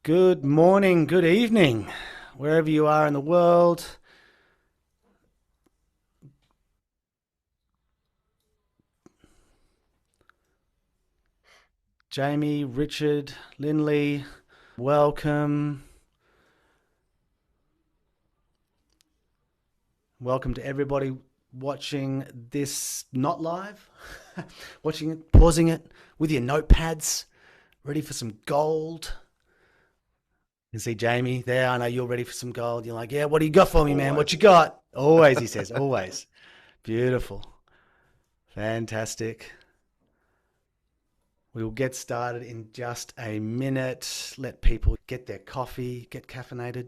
Good morning, good evening, wherever you are in the world. Jamie, Richard, Linley, welcome. Welcome to everybody watching this not live, watching it, pausing it with your notepads, ready for some gold. You can see Jamie there. I know you're ready for some gold. You're like, yeah, what do you got for me, man? What Always. you got? Always, he says, always. Beautiful. Fantastic. We will get started in just a minute. Let people get their coffee, get caffeinated,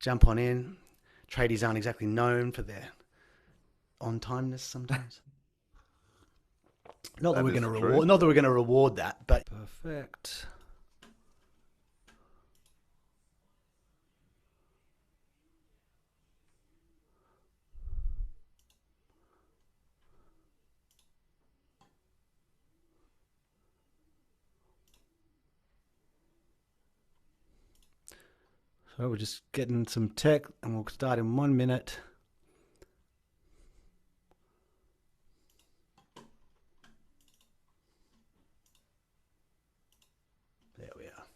jump on in. Tradies aren't exactly known for their on timeness sometimes. Not that That we're is going to the reward, truth. not that we're going to reward that, but perfect. So we're just getting some tech, and we'll start in 1 minute. There we are.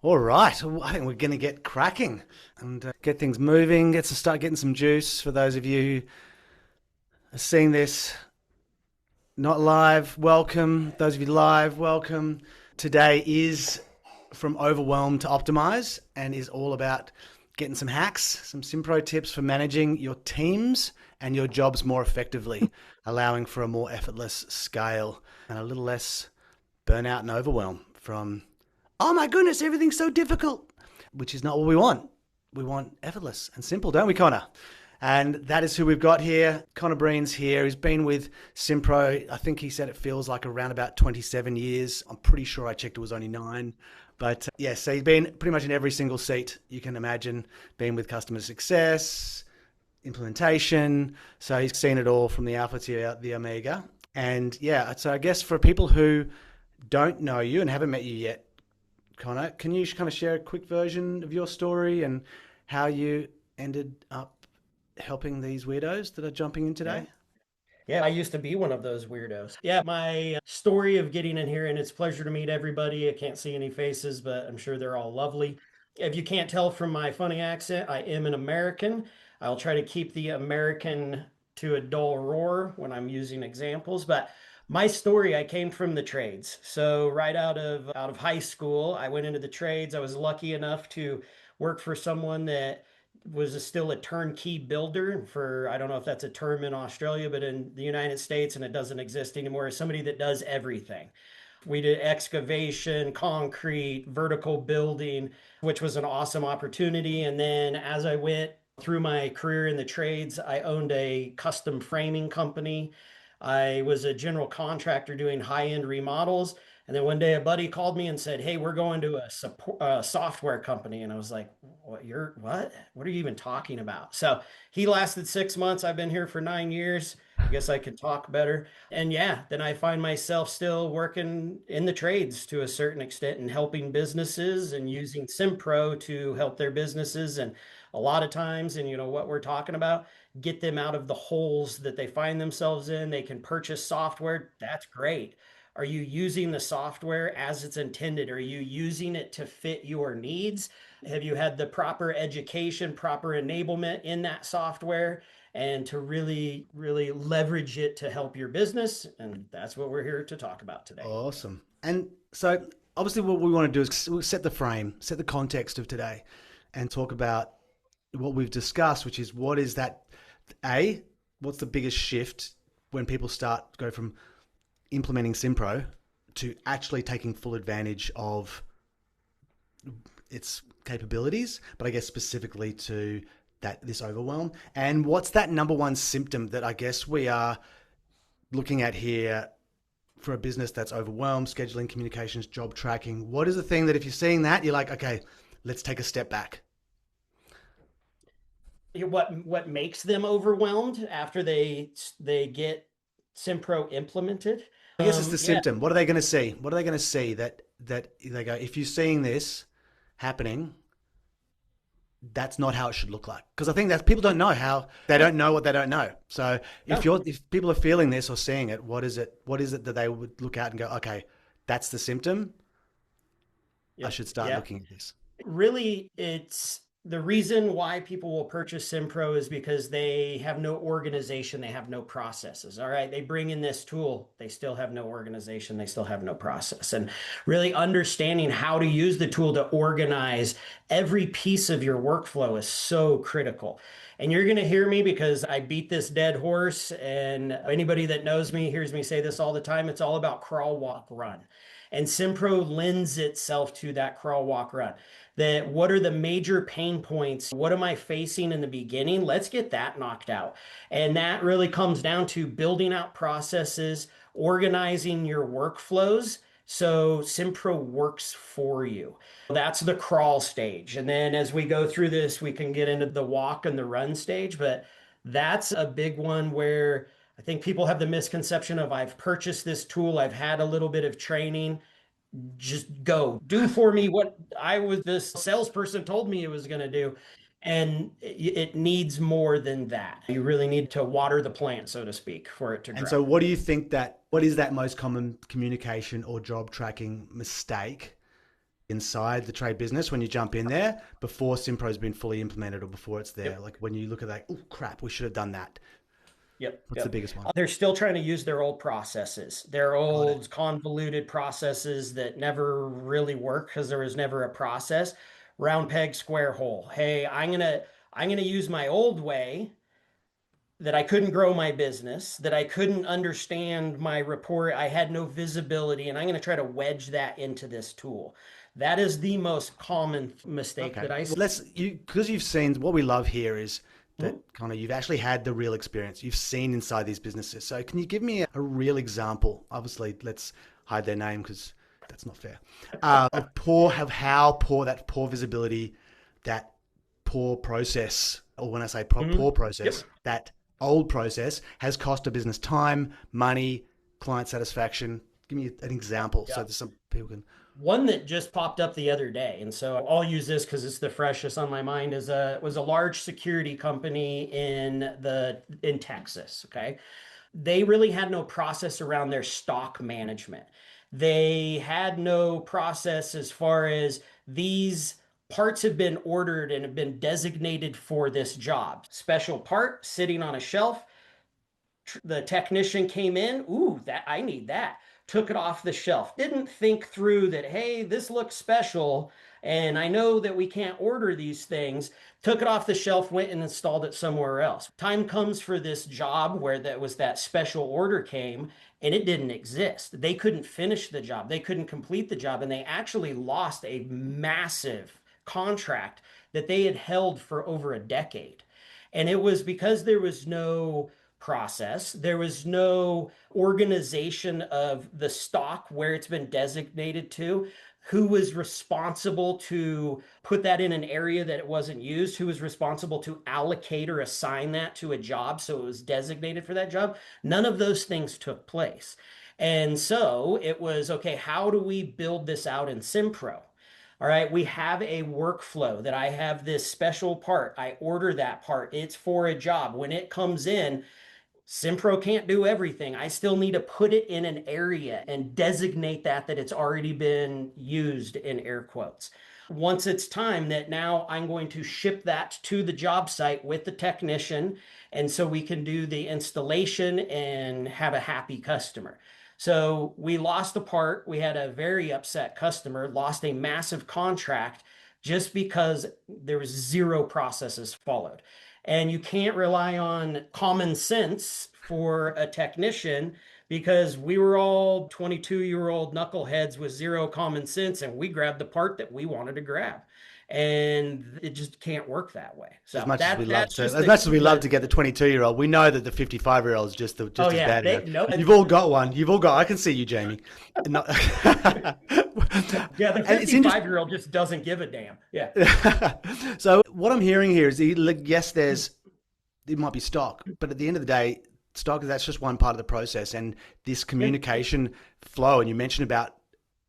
All right, I think we're going to get cracking and get things moving. Get to start getting some juice for those of you who are seeing this not live. Welcome. Those of you live, welcome. Today is from Overwhelm to Optimize and is all about getting some hacks, some Simpro tips for managing your teams and your jobs more effectively, allowing for a more effortless scale and a little less burnout and overwhelm from, oh my goodness, everything's so difficult, which is not what we want. We want effortless and simple, don't we, Connor? And that is who we've got here. Conor Breen's here. He's been with Simpro. I think he said it feels like around about 27 years. I'm pretty sure I checked it was only 9. But yeah, so he's been pretty much in every single seat you can imagine, being with customer success, implementation. So he's seen it all from the alpha to the omega. And yeah, so I guess for people who don't know you and haven't met you yet, Connor, can you kind of share a quick version of your story and how you ended up helping these weirdos that are jumping in Yeah. today? Yeah, I used to be one of those weirdos. Yeah, my story of getting in here, and it's a pleasure to meet everybody. I can't see any faces, but I'm sure they're all lovely. If you can't tell from my funny accent, I am an American. I'll try to keep the American to a dull roar when I'm using examples, but my story, I came from the trades. So right out of high school, I went into the trades. I was lucky enough to work for someone that still a turnkey builder for, I don't know if that's a term in Australia, but in the United States, and it doesn't exist anymore, is somebody that does everything. We did excavation, concrete, vertical building, which was an awesome opportunity. And then as I went through my career in the trades, I owned a custom framing company. I was a general contractor doing high-end remodels. And then one day a buddy called me and said, "Hey, we're going to a software company." And I was like, "What? You're what? What are you even talking about?" So he lasted 6 months. I've been here for 9 years. I guess I could talk better. And yeah, then I find myself still working in the trades to a certain extent and helping businesses and using Simpro to help their businesses. And a lot of times, and you know what we're talking about, get them out of the holes that they find themselves in. They can purchase software. That's great. Are you using the software as it's intended? Are you using it to fit your needs? Have you had the proper education, proper enablement in that software? And to really, really leverage it to help your business. And that's what we're here to talk about today. Awesome. And so, obviously, what we want to do is set the frame, set the context of today, and talk about what we've discussed, which is what is that, A, what's the biggest shift when people start go from implementing Simpro to actually taking full advantage of its capabilities, but I guess specifically to that this overwhelm. And what's that number one symptom that I guess we are looking at here for a business that's overwhelmed, scheduling, communications, job tracking? What is the thing that if you're seeing that, you're like, okay, let's take a step back? What makes them overwhelmed after they get Simpro implemented? I guess it's the Yeah, symptom. What are they going to see? What are they going to see that they go, if you're seeing this, happening, that's not how it should look like. Because I think that people don't know how, they don't know what they don't know. So if people are feeling this or seeing it, what is it that they would look at and go, okay, that's the symptom. I should start looking at this. Really, it's the reason why people will purchase Simpro is because they have no organization, they have no processes. All right, they bring in this tool, they still have no organization, they still have no process. And really understanding how to use the tool to organize every piece of your workflow is so critical. And you're going to hear me because I beat this dead horse, and anybody that knows me hears me say this all the time. It's all about crawl, walk, run. And Simpro lends itself to that crawl, walk, run. That what are the major pain points? What am I facing in the beginning? Let's get that knocked out. And that really comes down to building out processes, organizing your workflows so Simpro works for you. That's the crawl stage. And then as we go through this, we can get into the walk and the run stage. But that's a big one where I think people have the misconception of I've purchased this tool, I've had a little bit of training, just go do for me what this salesperson told me it was going to do. And it needs more than that. You really need to water the plant, so to speak, for it to grow. And so what do you think what is that most common communication or job tracking mistake inside the trade business when you jump in there before Simpro's been fully implemented or before it's there? Like when you look at that, oh crap, we should have done that. What's the biggest one? They're still trying to use their old processes, their old convoluted processes that never really work because there was never a process. Round peg, square hole. Hey, I'm gonna use my old way that I couldn't grow my business, that I couldn't understand my report, I had no visibility, and I'm going to try to wedge that into this tool. That is the most common mistake that I see. Because you've seen, what we love here is that Conor, you've actually had the real experience. You've seen inside these businesses. So can you give me a real example? Obviously, let's hide their name because that's not fair. Of poor visibility, that poor process, or when I say poor process, that old process has cost a business time, money, client satisfaction. Give me an example so that some people can. One that just popped up the other day, and so I'll use this because it's the freshest on my mind, was a large security company in Texas. Okay, they really had no process around their stock management. They had no process as far as these parts have been ordered and have been designated for this job. Special part sitting on a shelf. The technician came in. Ooh, I need that. Took it off the shelf. Didn't think through that, hey, this looks special, and I know that we can't order these things. Took it off the shelf, went and installed it somewhere else. Time comes for this job where that special order came, and it didn't exist. They couldn't finish the job. They couldn't complete the job, and they actually lost a massive contract that they had held for over a decade. And it was because there was no process. There was no organization of the stock where it's been designated to, who was responsible to put that in an area that it wasn't used, who was responsible to allocate or assign that to a job so it was designated for that job. None of those things took place. And so it was, okay, how do we build this out in Simpro? All right, we have a workflow that I have this special part. I order that part. It's for a job. When it comes in, Simpro can't do everything. I still need to put it in an area and designate that it's already been used in air quotes. Once it's time that now I'm going to ship that to the job site with the technician, and so we can do the installation and have a happy customer. So we lost a part. We had a very upset customer, lost a massive contract just because there was zero processes followed. And you can't rely on common sense for a technician because we were all 22-year-old knuckleheads with zero common sense, and we grabbed the part that we wanted to grab. And it just can't work that way. So as much as we love to get the 22-year-old, we know that the 55-year-old is just as bad. You've all got one. I can see you, Jamie. Yeah, the 55-year-old just doesn't give a damn. Yeah. So what I'm hearing here is, yes, it might be stock, but at the end of the day, stock, that's just one part of the process. And this communication flow, and you mentioned about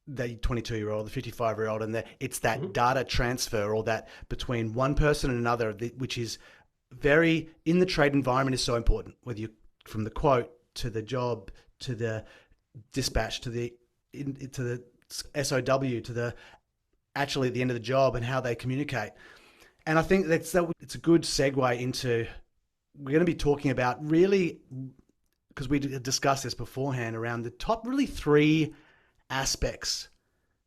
the 22-year-old, the 55-year-old, and it's that Mhm. data transfer, or that between one person and another, which is very, in the trade environment, is so important. Whether you, from the quote to the job to the dispatch to the SOW to the actually at the end of the job, and how they communicate. And I think it's a good segue into, we're going to be talking about, really, because we discussed this beforehand, around the top really three aspects,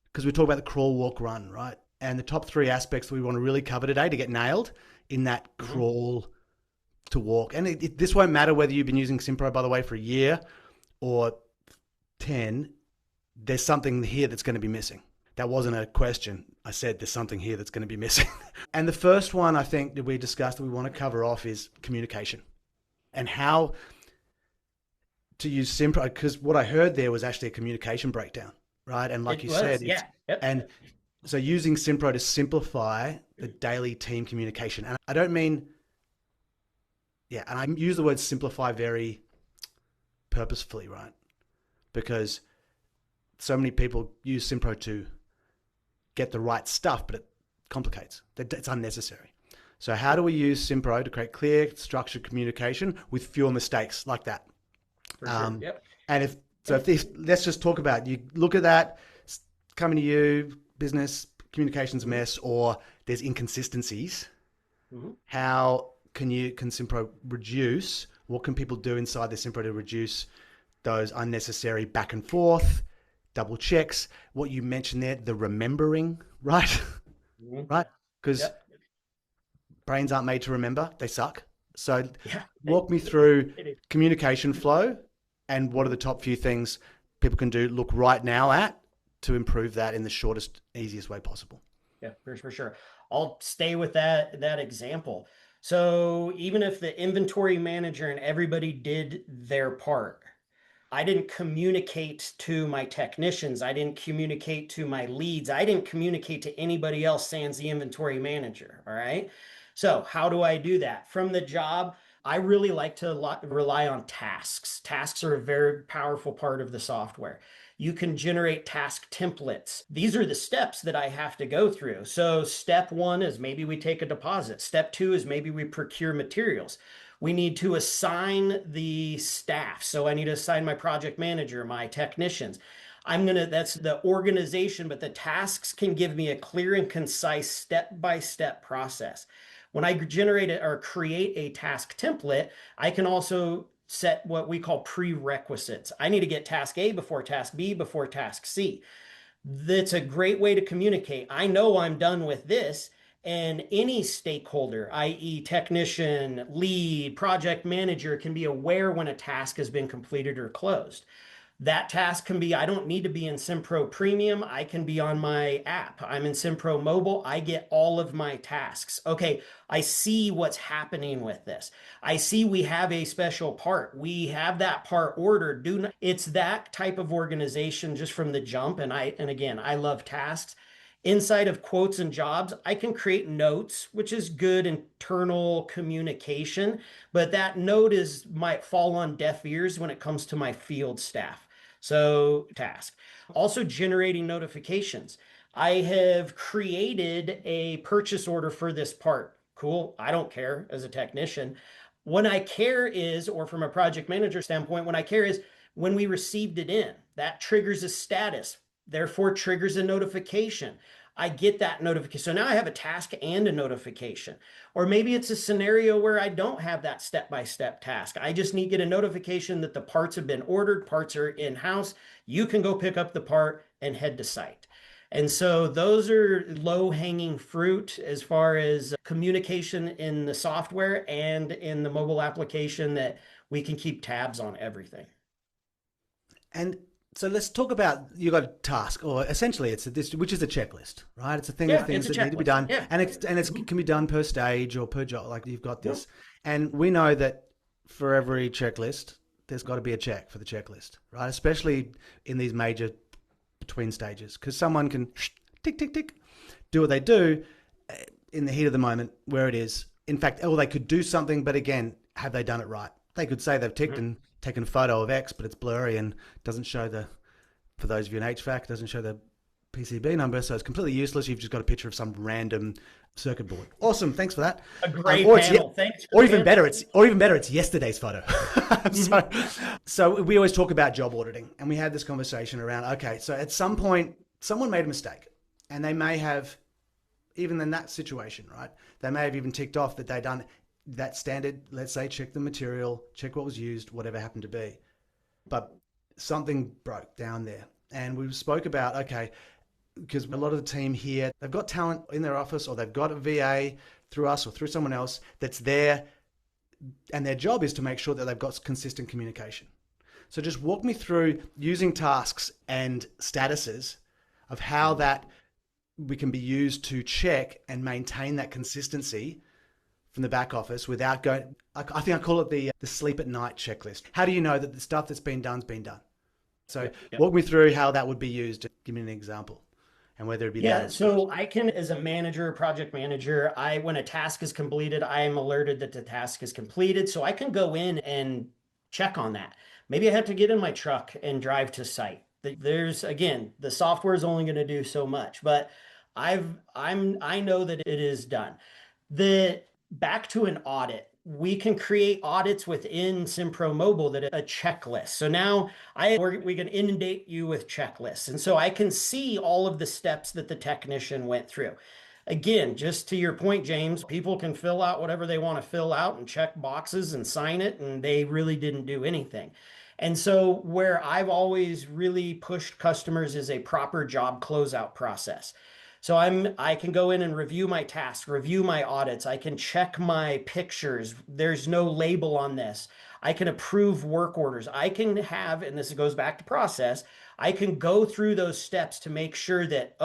because we talk about the crawl, walk, run, right? And the top three aspects that we want to really cover today to get nailed in that Mhm. crawl to walk. And this won't matter whether you've been using Simpro, by the way, for a year or 10. There's something here that's going to be missing. That wasn't a question. I said there's something here that's going to be missing. And the first one I think that we discussed that we want to cover off is communication, and how to use Simpro, because what I heard there was actually a communication breakdown, right? And like It you was, said, yeah. Yep. and so using Simpro to simplify the daily team communication. And I don't mean, yeah, and I use the word simplify very purposefully, right? Because so many people use Simpro to get the right stuff, but it complicates. It's unnecessary. So how do we use Simpro to create clear, structured communication with fewer mistakes like that? For sure. Yep. And let's just talk about, you look at that, coming to you, business, communications mess, or there's inconsistencies. Mhm. How can Simpro reduce, what can people do inside the Simpro to reduce those unnecessary back and forth, double checks, what you mentioned there, the remembering, right? Mhm. Right? Because Yep. brains aren't made to remember, they suck. So Yeah. walk me through It is. communication flow, and what are the top few things people can do, look right now at, to improve that in the shortest, easiest way possible. Yeah, for sure. I'll stay with that example. So even if the inventory manager and everybody did their part, I didn't communicate to my technicians. I didn't communicate to my leads. I didn't communicate to anybody else sans the inventory manager. All right. So how do I do that? From the job, I really like to rely on tasks. Tasks are a very powerful part of the software. You can generate task templates. These are the steps that I have to go through. So step one is maybe we take a deposit. Step two is maybe we procure materials. We need to assign the staff. So I need to assign my project manager, my technicians. That's the organization, but the tasks can give me a clear and concise step-by-step process. When I generate or create a task template, I can also set what we call prerequisites. I need to get task A before task B before task C. That's a great way to communicate. I know I'm done with this, and any stakeholder, i.e., technician, lead, project manager, can be aware when a task has been completed or closed. That task can be, I don't need to be in Simpro Premium. I can be on my app. I'm in Simpro Mobile. I get all of my tasks. Okay, I see what's happening with this. I see we have a special part. We have that part ordered. It's that type of organization just from the jump. And again, I love tasks. Inside of quotes and jobs, I can create notes, which is good internal communication, but that might fall on deaf ears when it comes to my field staff. So task. Also generating notifications. I have created a purchase order for this part. Cool. I don't care as a technician. When I care is, or from a project manager standpoint, when I care is when we received it in. That triggers a status, therefore triggers a notification. I get that notification. So now I have a task and a notification. Or maybe it's a scenario where I don't have that step-by-step task. I just need to get a notification that the parts have been ordered, parts are in-house. You can go pick up the part and head to site. And so those are low-hanging fruit as far as communication in the software and in the mobile application, that we can keep tabs on everything. And so let's talk about, you got a task, or essentially which is a checklist, right? It's a thing of Yeah, it's things a that need to be checklist. done, Yeah. and it can be done per stage or per job. Like you've got Yep. this, and we know that for every checklist, there's got to be a check for the checklist, right? Especially in these major between stages, because someone can tick tick tick do what they do in the heat of the moment where it is. In fact, or they could do something, but again, have they done it right? They could say they've ticked and taken a photo of X, but it's blurry and doesn't show for those of you in HVAC, doesn't show the PCB number, so it's completely useless. You've just got a picture of some random circuit board. Awesome, thanks for that. A great panel. Thanks. Or even better, it's yesterday's photo. So we always talk about job auditing, and we had this conversation around, okay, so at some point someone made a mistake, and they may have, even in that situation, right? They may have even ticked off that they'd done that standard, let's say, check the material, check what was used, whatever happened to be. But something broke down there. And we spoke about, okay, because a lot of the team here, they've got talent in their office, or they've got a VA through us or through someone else that's there, and their job is to make sure that they've got consistent communication. So just walk me through using tasks and statuses of how that we can be used to check and maintain that consistency from the back office without going, I think I call it the sleep at night checklist. How do you know that the stuff that's been done's been done? So walk me through how that would be used. Give me an example. And whether it be so I can, as a manager, project manager, when a task is completed, I am alerted that the task is completed. So I can go in and check on that. Maybe I have to get in my truck and drive to site. There's, again, the software is only going to do so much, but I know that it is done. Back to an audit. We can create audits within Simpro Mobile that a checklist. So now we can inundate you with checklists. And so I can see all of the steps that the technician went through. Again, just to your point, James, people can fill out whatever they want to fill out and check boxes and sign it, and they really didn't do anything. And so where I've always really pushed customers is a proper job closeout process. So I can go in and review my tasks, review my audits. I can check my pictures. There's no label on this. I can approve work orders. I can have, and this goes back to process, I can go through those steps to make sure that,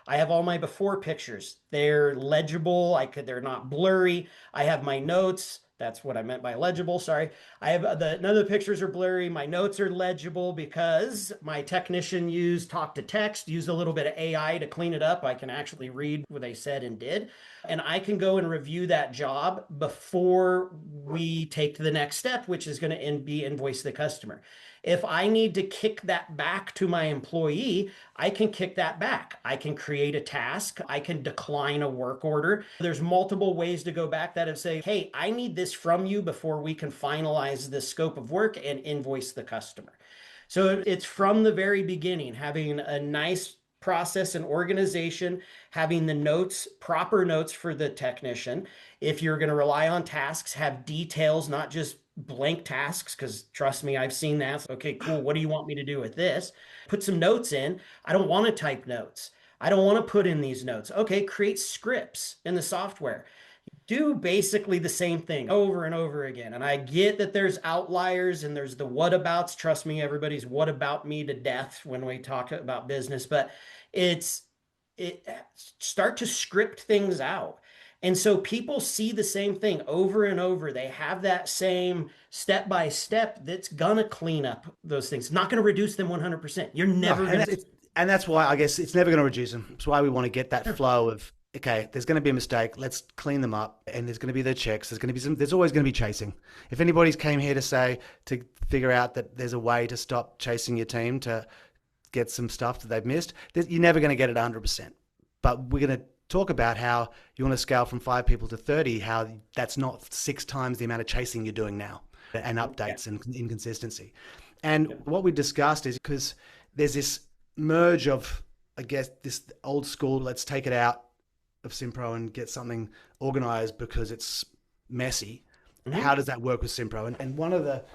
I have all my before pictures. They're legible. They're not blurry. I have my notes. That's what I meant by legible. Sorry. I have none of the pictures are blurry. My notes are legible because my technician used talk to text, used a little bit of AI to clean it up. I can actually read what they said and did. And I can go and review that job before we take to the next step, which is going to be invoice the customer. If I need to kick that back to my employee, I can kick that back. I can create a task. I can decline a work order. There's multiple ways to go back that and say, hey, I need this from you before we can finalize the scope of work and invoice the customer. So it's from the very beginning, having a nice process and organization, having the notes, proper notes for the technician. If you're going to rely on tasks, have details, not just blank tasks, because trust me, I've seen that. Okay, cool. What do you want me to do with this? Put some notes in. I don't want to type notes. I don't want to put in these notes. Okay, create scripts in the software. Do basically the same thing over and over again. And I get that there's outliers and there's the whatabouts. Trust me, everybody's what about me to death when we talk about business, but start to script things out. And so people see the same thing over and over. They have that same step by step that's going to clean up those things. Not going to reduce them 100%. You're never going to. And that's why I guess it's never going to reduce them. That's why we want to get that flow of, okay, there's going to be a mistake. Let's clean them up. And there's going to be the checks. There's always going to be chasing. If anybody's came here to figure out that there's a way to stop chasing your team to get some stuff that they've missed, you're never going to get it 100%. But we're going to talk about how you want to scale from 5 people to 30, how that's not 6 times the amount of chasing you're doing now, and updates and inconsistency. And what we discussed is because there's this merge of, I guess, this old school, let's take it out of Simpro and get something organized because it's messy. Mm-hmm. How does that work with Simpro? And one of the,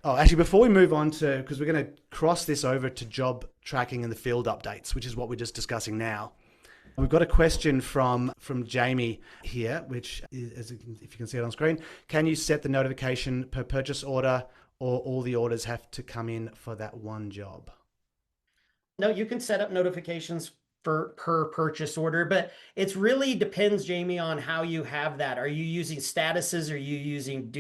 actually, before we move on to, because we're going to cross this over to job tracking and the field updates, which is what we're just discussing now. We've got a question from Jamie here, which is, if you can see it on screen, can you set the notification per purchase order, or all the orders have to come in for that one job? No, you can set up notifications per purchase order, but it really depends, Jamie, on how you have that. Are you using statuses? Or are you using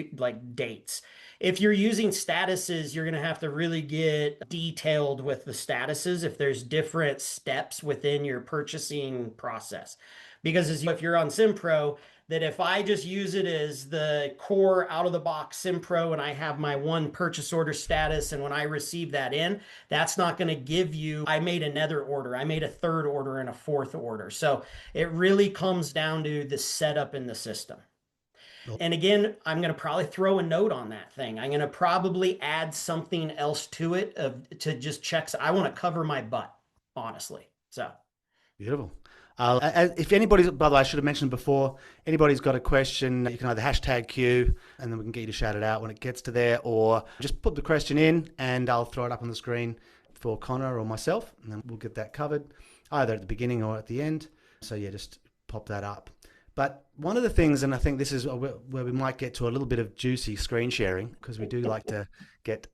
dates? If you're using statuses, you're going to have to really get detailed with the statuses if there's different steps within your purchasing process. Because if you're on Simpro, that if I just use it as the core out of the box Simpro and I have my one purchase order status, and when I receive that in, that's not going to give you, I made another order, I made a third order and a fourth order. So it really comes down to the setup in the system. And again, I'm going to probably throw a note on that thing. I'm going to probably add something else to it to just check. I want to cover my butt, honestly. So beautiful. If anybody's, by the way, I should have mentioned before, anybody's got a question, you can either hashtag Q and then we can get you to shout it out when it gets to there, or just put the question in and I'll throw it up on the screen for Connor or myself, and then we'll get that covered either at the beginning or at the end. So yeah, just pop that up. But one of the things, and I think this is where we might get to a little bit of juicy screen sharing, because we do like to get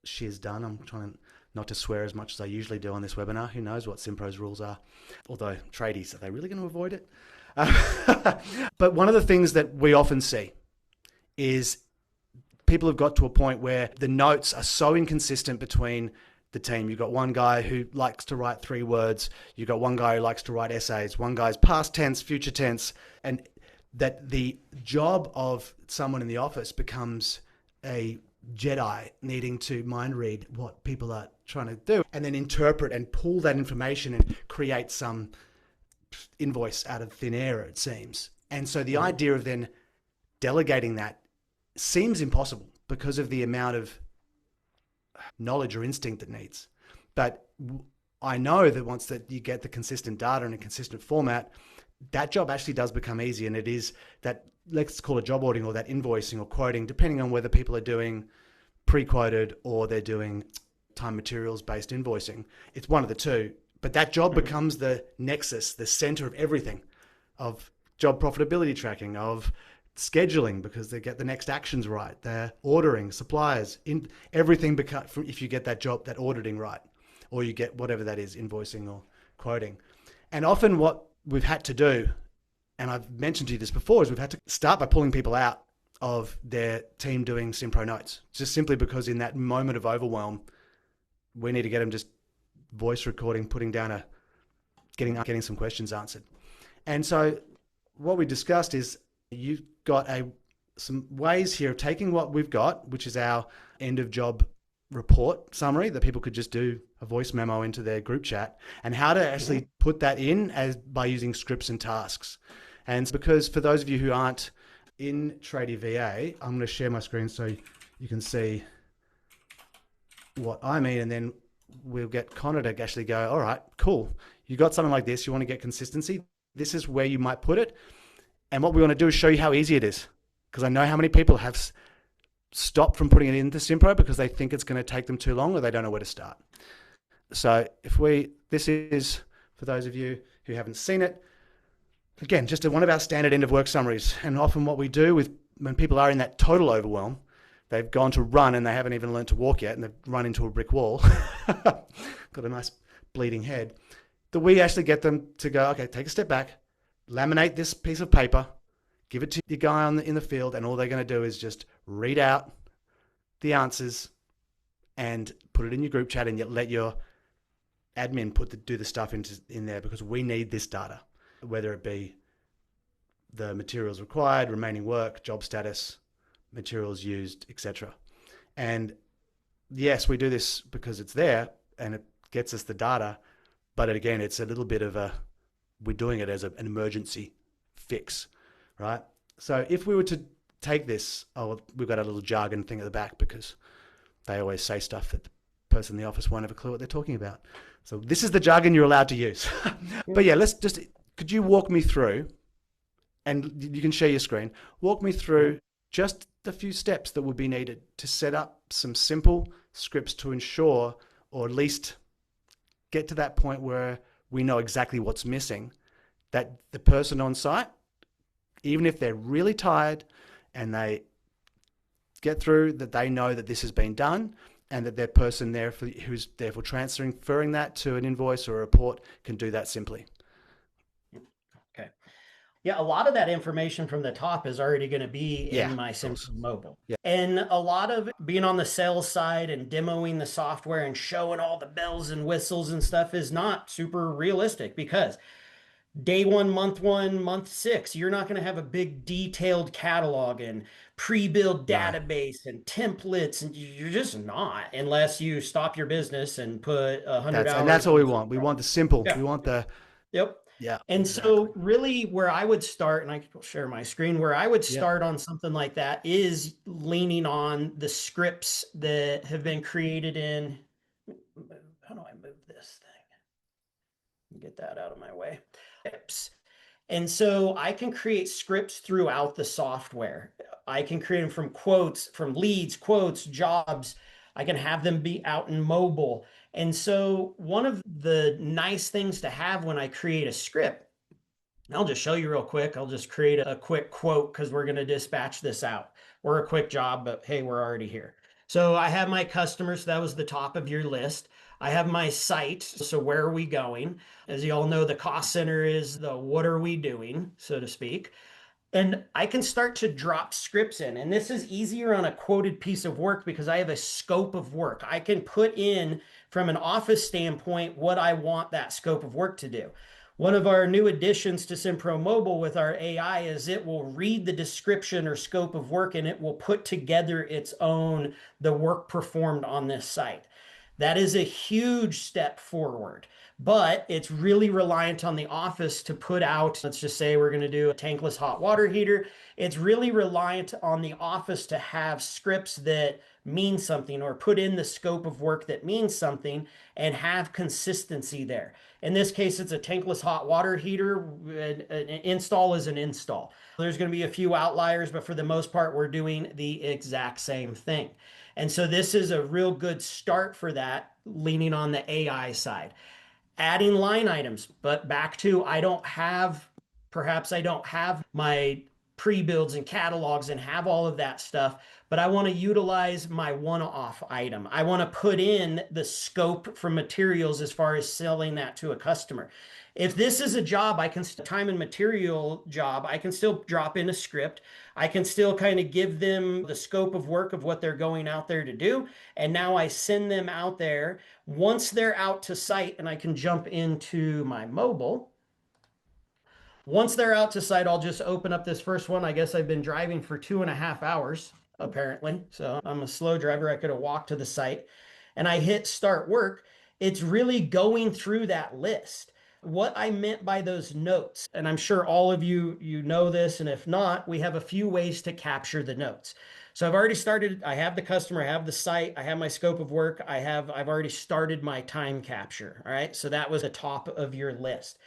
shiz done. I'm trying not to swear as much as I usually do on this webinar. Who knows what Simpro's rules are? Although tradies, are they really going to avoid it? But one of the things that we often see is people have got to a point where the notes are so inconsistent between the team. You've got one guy who likes to write 3 words. You've got one guy who likes to write essays. One guy's past tense, future tense. And that the job of someone in the office becomes a Jedi needing to mind read what people are trying to do and then interpret and pull that information and create some invoice out of thin air, it seems. And so the idea of then delegating that seems impossible because of the amount of knowledge or instinct it needs. But I know that once that you get the consistent data in a consistent format, that job actually does become easy. And it is that, let's call it job ordering or that invoicing or quoting, depending on whether people are doing pre-quoted or they're doing time materials based invoicing. It's one of the two, but that job becomes the nexus, the center of everything, of job profitability tracking, of scheduling, because they get the next actions right. They're ordering suppliers in everything, if you get that job, that auditing right, or you get whatever that is, invoicing or quoting. And often what we've had to do, and I've mentioned to you this before, is we've had to start by pulling people out of their team doing Simpro notes, just simply because in that moment of overwhelm, we need to get them just voice recording, putting down getting some questions answered. And so what we discussed is you've got some ways here of taking what we've got, which is our end of job report summary that people could just do a voice memo into their group chat, and how to actually put that in by using scripts and tasks. And because for those of you who aren't in Tradie VA, I'm going to share my screen so you can see what I mean, and then we'll get Connor to actually go, all right, cool. You got something like this. You want to get consistency. This is where you might put it. And what we want to do is show you how easy it is, because I know how many people have stopped from putting it into Simpro because they think it's going to take them too long or they don't know where to start. So this is, for those of you who haven't seen it, again, just one of our standard end of work summaries. And often what we do when people are in that total overwhelm, they've gone to run and they haven't even learned to walk yet, and they've run into a brick wall, got a nice bleeding head, that we actually get them to go, okay, take a step back, laminate this piece of paper, give it to your guy in the field, and all they're going to do is just read out the answers and put it in your group chat, and let your admin do the stuff in there, because we need this data, whether it be the materials required, remaining work, job status, materials used, etc. And yes, we do this because it's there and it gets us the data, but again, it's a little bit of we're doing it as an emergency fix, right? So if we were to take this, we've got a little jargon thing at the back because they always say stuff that the person in the office won't have a clue what they're talking about. So this is the jargon you're allowed to use. But yeah, could you walk me through, and you can share your screen, walk me through just the few steps that would be needed to set up some simple scripts to ensure, or at least get to that point where we know exactly what's missing, that the person on site, even if they're really tired and they get through, that they know that this has been done, and that their person there who's therefore transferring that to an invoice or a report can do that simply. Okay. Yeah, a lot of that information from the top is already going to be in my Simpro mobile. Yeah. And a lot of being on the sales side and demoing the software and showing all the bells and whistles and stuff is not super realistic, because day one, month six, you're not going to have a big detailed catalog and pre-built No, database and templates, and you're just not, unless you stop your business and put 100 that's hours what we in want. We Simpro. want the simple. We Yeah. want the, Yep. yeah, And exactly. so, really, where I would start, and I can share my screen, where I would Yeah. start on something like that is leaning on the scripts that have been created in. How do I move this thing? Get that out of my way. Scripts. And so I can create scripts throughout the software. I can create them from quotes, from leads, quotes, jobs. I can have them be out in mobile. And so one of the nice things to have when I create a script, I'll just show you real quick. I'll just create a quick quote because we're going to dispatch this out. We're a quick job, but hey, we're already here. So I have my customers. That was the top of your list. I have my site. So where are we going? As you all know, the cost center is the what are we doing, so to speak. And I can start to drop scripts in. And this is easier on a quoted piece of work because I have a scope of work. I can put in, from an office standpoint, what I want that scope of work to do. One of our new additions to Simpro Mobile with our AI is it will read the description or scope of work and it will put together its own, the work performed on this site. That is a huge step forward, but it's really reliant on the office to put out, let's just say we're going to do a tankless hot water heater. It's really reliant on the office to have scripts that mean something or put in the scope of work that means something and have consistency there. In this case, it's a tankless hot water heater. An install is an install. There's going to be a few outliers, but for the most part, we're doing the exact same thing. And so this is a real good start for that, leaning on the AI side. Adding line items, but back to perhaps I don't have my pre-builds and catalogs and have all of that stuff, but I want to utilize my one-off item. I want to put in the scope for materials as far as selling that to a customer. If this is a job, I can time and material job, I can still drop in a script. I can still kind of give them the scope of work of what they're going out there to do. And now I send them out there. Once they're out to site, and I can jump into my mobile. Once they're out to site, I'll just open up this first one. I guess I've been driving for 2.5 hours, apparently. So I'm a slow driver. I could have walked to the site and I hit start work. It's really going through that list. What I meant by those notes, and I'm sure all of you know this, and if not, we have a few ways to capture the notes. So I've already started, I have the customer, I have the site, I have my scope of work, I've already started my time capture. All right. So that was the top of your list.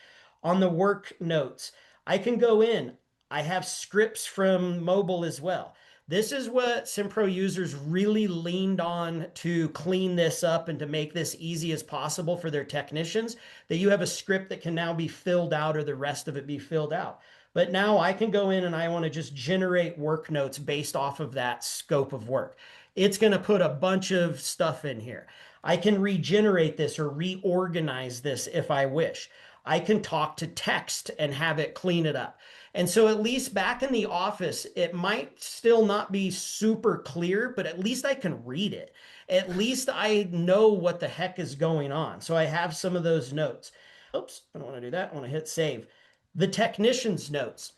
On the work notes, I can go in. I have scripts from mobile as well. This is what Simpro users really leaned on to clean this up and to make this easy as possible for their technicians, that you have a script that can now be filled out or the rest of it be filled out. But now I can go in and I want to just generate work notes based off of that scope of work. It's going to put a bunch of stuff in here. I can regenerate this or reorganize this if I wish. I can talk to text and have it clean it up. And so, at least back in the office, it might still not be super clear, but at least I can read it. At least I know what the heck is going on. So, I have some of those notes. Oops, I don't want to do that. I want to hit save. The technician's notes.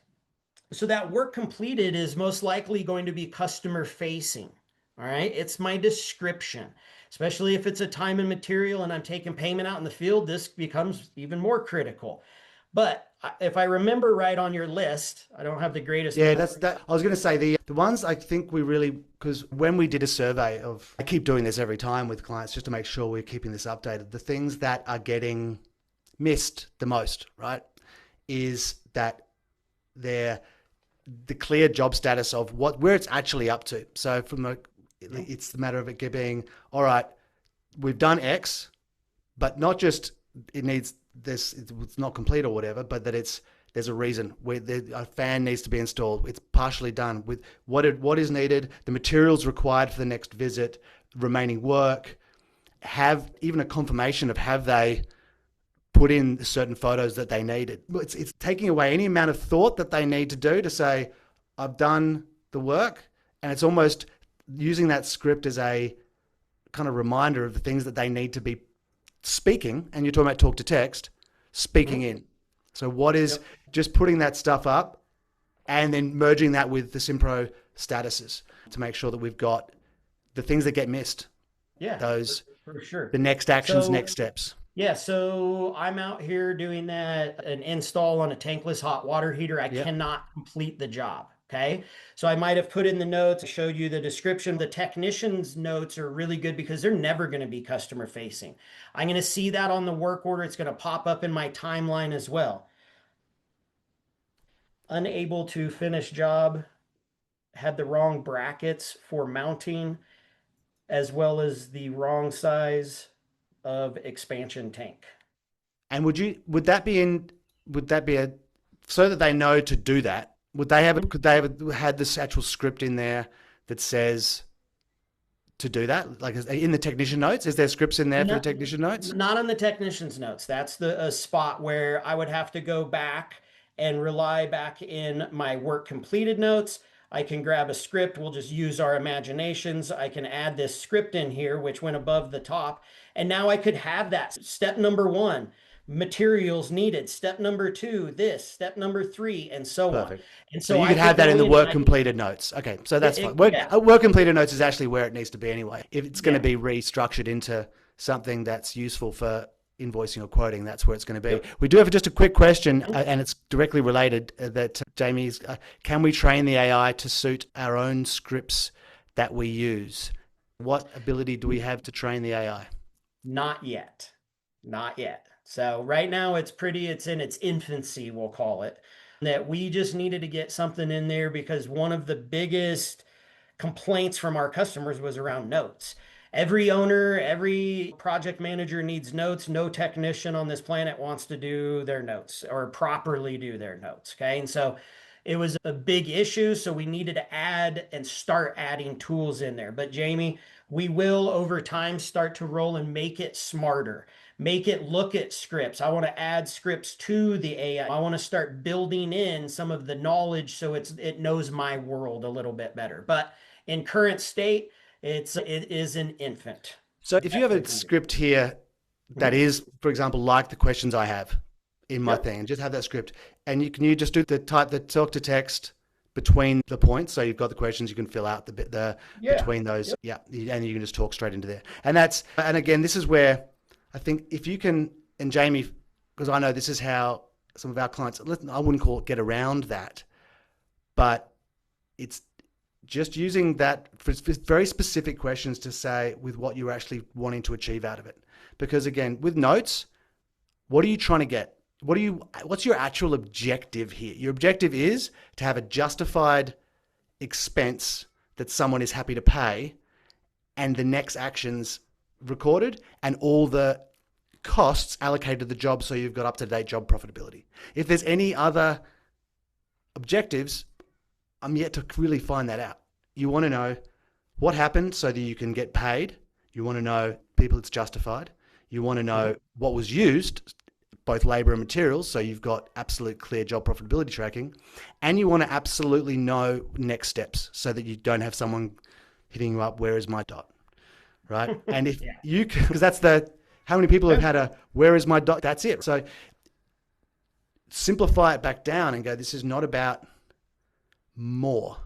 So, that work completed is most likely going to be customer facing. All right, it's my description, especially if it's a time and material and I'm taking payment out in the field, this becomes even more critical. But if I remember right on your list, I don't have the greatest Yeah, memory. that's that. I was going to say the ones I think we really, because when we did a survey of, I keep doing this every time with clients just to make sure we're keeping this updated. The things that are getting missed the most, right, is that they're the clear job status of where it's actually up to. So it's the matter of it being, all right, we've done X, but not just it needs this, it's not complete or whatever, but that there's a reason where a fan needs to be installed. It's partially done with what is needed, the materials required for the next visit, remaining work, have even a confirmation of have they put in certain photos that they needed. It's taking away any amount of thought that they need to do to say, I've done the work, and it's almost using that script as a kind of reminder of the things that they need to be speaking, and you're talking about talk to text, speaking in. So what is Yep. just putting that stuff up and then merging that with the Simpro statuses to make sure that we've got the things that get missed, Yeah, those, for sure. the next actions, So next steps. yeah, so I'm out here doing that, an install on a tankless hot water heater. I Yep. cannot complete the job. Okay. So I might have put in the notes, I showed you the description. The technician's notes are really good because they're never going to be customer facing. I'm going to see that on the work order. It's going to pop up in my timeline as well. Unable to finish job, had the wrong brackets for mounting, as well as the wrong size of expansion tank. And would that be a, so that they know to do that, could they have had this actual script in there that says to do that? Like in the technician notes, is there scripts in there for the Not, technician notes? not on the technician's notes. That's the a spot where I would have to go back and rely back in my work completed notes. I can grab a script. We'll just use our imaginations. I can add this script in here, which went above the top. And now I could have that. Step number one, materials needed. Step number two, this. Step number three, and so on. Perfect. And So so you I could have could that go in the in and work I could, completed notes. Okay, so that's fine. yeah, Work completed notes is actually where it needs to be anyway. If it's going to yeah, be restructured into something that's useful for invoicing or quoting, that's where it's going to be. yep. We do have just a quick question, and it's directly related. That Jamie's, can we train the AI to suit our own scripts that we use? What ability do we have to train the AI? Not yet. Not yet. So right now it's in its infancy, we'll call it. That we just needed to get something in there because one of the biggest complaints from our customers was around notes. Every owner, every project manager needs notes. No technician on this planet wants to do their notes or properly do their notes. Okay. And so it was a big issue. So we needed to add and start adding tools in there. But Jamie, we will over time start to roll and make it smarter, make it look at scripts. I want to add scripts to the AI. I want to start building in some of the knowledge so it knows my world a little bit better. But in current state, it is an infant. So if you have a script here that is, for example, like the questions I have in my Yep. thing, and just have that script, and you just do the type the talk to text between the points. So you've got the questions, you can fill out the bit the Yeah. between those, Yep. yeah, and you can just talk straight into there. And again, this is where I think if you can, and Jamie, because I know this is how some of our clients, I wouldn't call it get around that, but it's just using that for very specific questions to say with what you're actually wanting to achieve out of it. Because again, with notes, what are you trying to get? What's your actual objective here? Your objective is to have a justified expense that someone is happy to pay and the next actions recorded and all the costs allocated to the job so you've got up-to-date job profitability. If there's any other objectives, I'm yet to really find that out. You want to know what happened so that you can get paid. You want to know people it's justified. You want to know what was used, both labor and materials, so you've got absolute clear job profitability tracking. And you want to absolutely know next steps so that you don't have someone hitting you up, where is my dot, right? And if Yeah. you, because how many people have had a, where is my dot? That's it. So simplify it back down and go, this is not about more.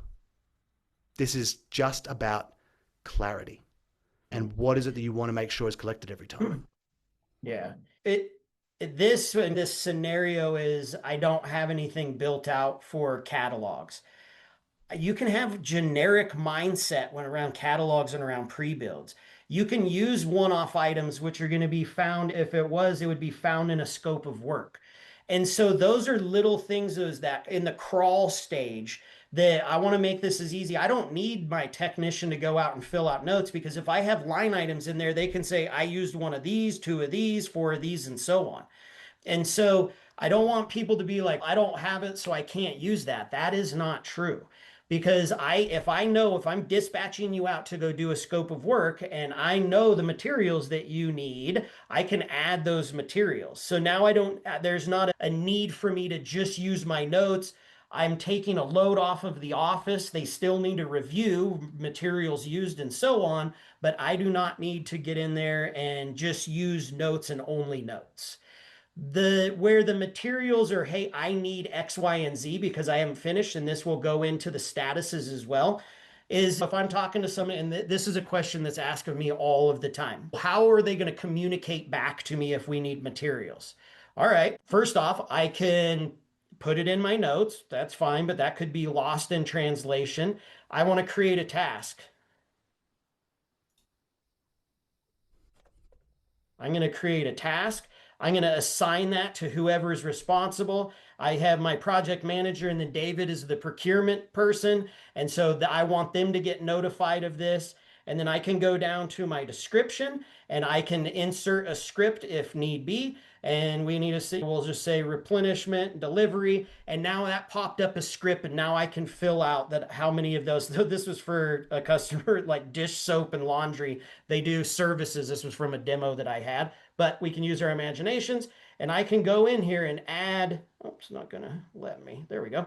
This is just about clarity. And what is it that you want to make sure is collected every time? Yeah. This scenario is I don't have anything built out for catalogs. You can have generic mindset when around catalogs and around pre-builds. You can use one-off items which are going to be found, if it would be found in a scope of work. And so those are little things those that in the crawl stage that I want to make this as easy. I don't need my technician to go out and fill out notes because if I have line items in there, they can say, I used one of these, two of these, four of these, and so on. And so I don't want people to be like, I don't have it, so I can't use that. That is not true. Because if I know if I'm dispatching you out to go do a scope of work and I know the materials that you need, I can add those materials. So now there's not a need for me to just use my notes. I'm taking a load off of the office. They still need to review materials used and so on, but I do not need to get in there and just use notes and only notes. Where the materials are, hey, I need X, Y, and Z because I haven't finished, and this will go into the statuses as well. Is if I'm talking to someone, and this is a question that's asked of me all of the time. How are they going to communicate back to me if we need materials? All right, first off, I can put it in my notes. That's fine, but that could be lost in translation. I want to create a task. I'm going to create a task. I'm going to assign that to whoever is responsible. I have my project manager, and then David is the procurement person. And so I want them to get notified of this. And then I can go down to my description and I can insert a script if need be. And we need to see, we'll just say replenishment, delivery. And now that popped up a script. And now I can fill out that how many of those, this was for a customer like dish soap and laundry. They do services. This was from a demo that I had, but we can use our imaginations. And I can go in here and add, oh, it's not going to let me. There we go.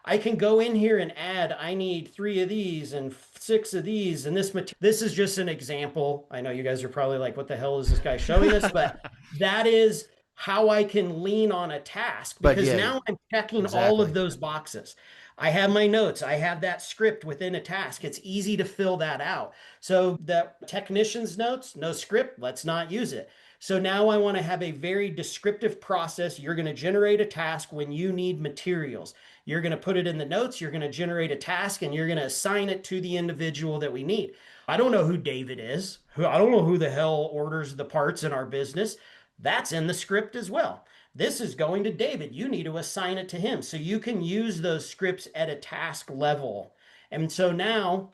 I can go in here and add, I need 3 of these and 6 of these. And this is just an example. I know you guys are probably like, what the hell is this guy showing us? But that is how I can lean on a task, because now I'm checking all of those boxes. I have my notes. I have that script within a task. It's easy to fill that out. So the technician's notes, no script, let's not use it. So now I want to have a very descriptive process. You're going to generate a task when you need materials. You're going to put it in the notes. You're going to generate a task, and you're going to assign it to the individual that we need. I don't know who David is. I don't know who the hell orders the parts in our business. That's in the script as well. This is going to David. You need to assign it to him. So you can use those scripts at a task level. And so now,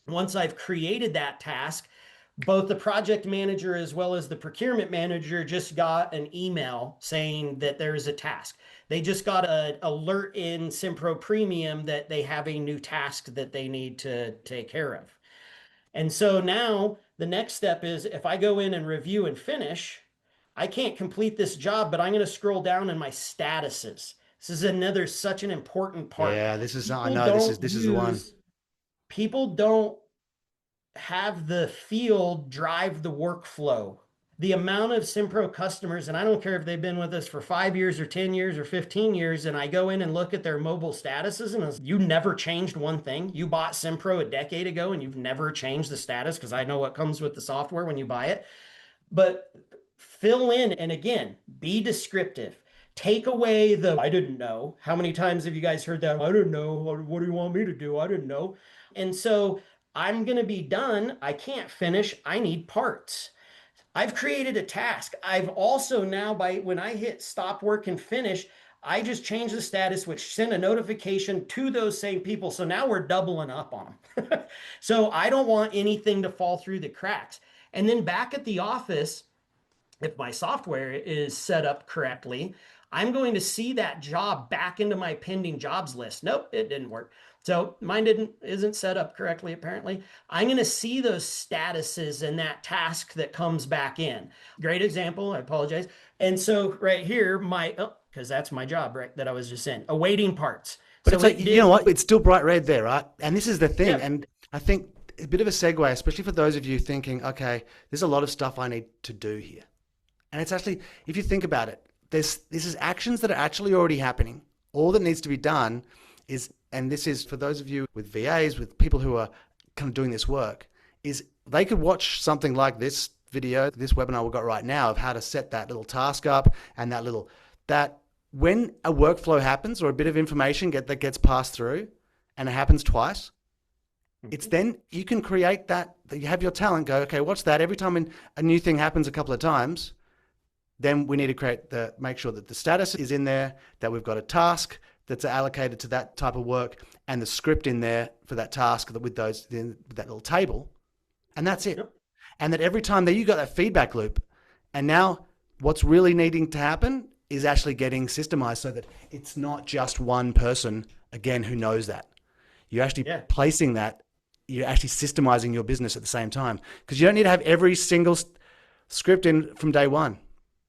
once I've created that task, both the project manager as well as the procurement manager just got an email saying that there is a task. They just got an alert in Simpro Premium that they have a new task that they need to take care of. And so now the next step is, if I go in and review and finish, I can't complete this job, but I'm going to scroll down in my statuses. This is another such an important part. Yeah, this is, I know this is the one. People don't have the field drive the workflow. The amount of Simpro customers, and I don't care if they've been with us for 5 years or 10 years or 15 years, and I go in and look at their mobile statuses, and you never changed one thing. You bought Simpro a decade ago and you've never changed the status, because I know what comes with the software when you buy it. But fill in, and again, be descriptive. Take away the I didn't know. How many times have you guys heard that? I didn't know. What do you want me to do? I didn't know. And so I'm going to be done. I can't finish. I need parts. I've created a task. I've also now, when I hit stop work and finish, I just changed the status, which sent a notification to those same people. So now we're doubling up on them. So I don't want anything to fall through the cracks. And then back at the office, if my software is set up correctly, I'm going to see that job back into my pending jobs list. Nope, it didn't work. So mine isn't set up correctly, apparently. I'm going to see those statuses and that task that comes back in. Great example. I apologize. And so right here, because that's my job, right, that I was just in, awaiting parts. But so it's like, you know what? It's still bright red there, right? And this is the thing. Yeah. And I think a bit of a segue, especially for those of you thinking, okay, there's a lot of stuff I need to do here. And it's actually, if you think about it, this is actions that are actually already happening. All that needs to be done is, and this is for those of you with VAs, with people who are kind of doing this work, is they could watch something like this video, this webinar we've got right now of how to set that little task up, and that when a workflow happens or a bit of information that gets passed through and it happens twice, it's then you can create that you have your talent go, okay, what's that? Every time a new thing happens a couple of times, then we need to make sure that the status is in there, that we've got a task that's allocated to that type of work, and the script in there for that task with that little table, and that's it. Yep. And that every time that you got that feedback loop, and now what's really needing to happen is actually getting systemized so that it's not just one person again who knows that. You're actually placing that. You're actually systemizing your business at the same time, because you don't need to have every single script in from day one.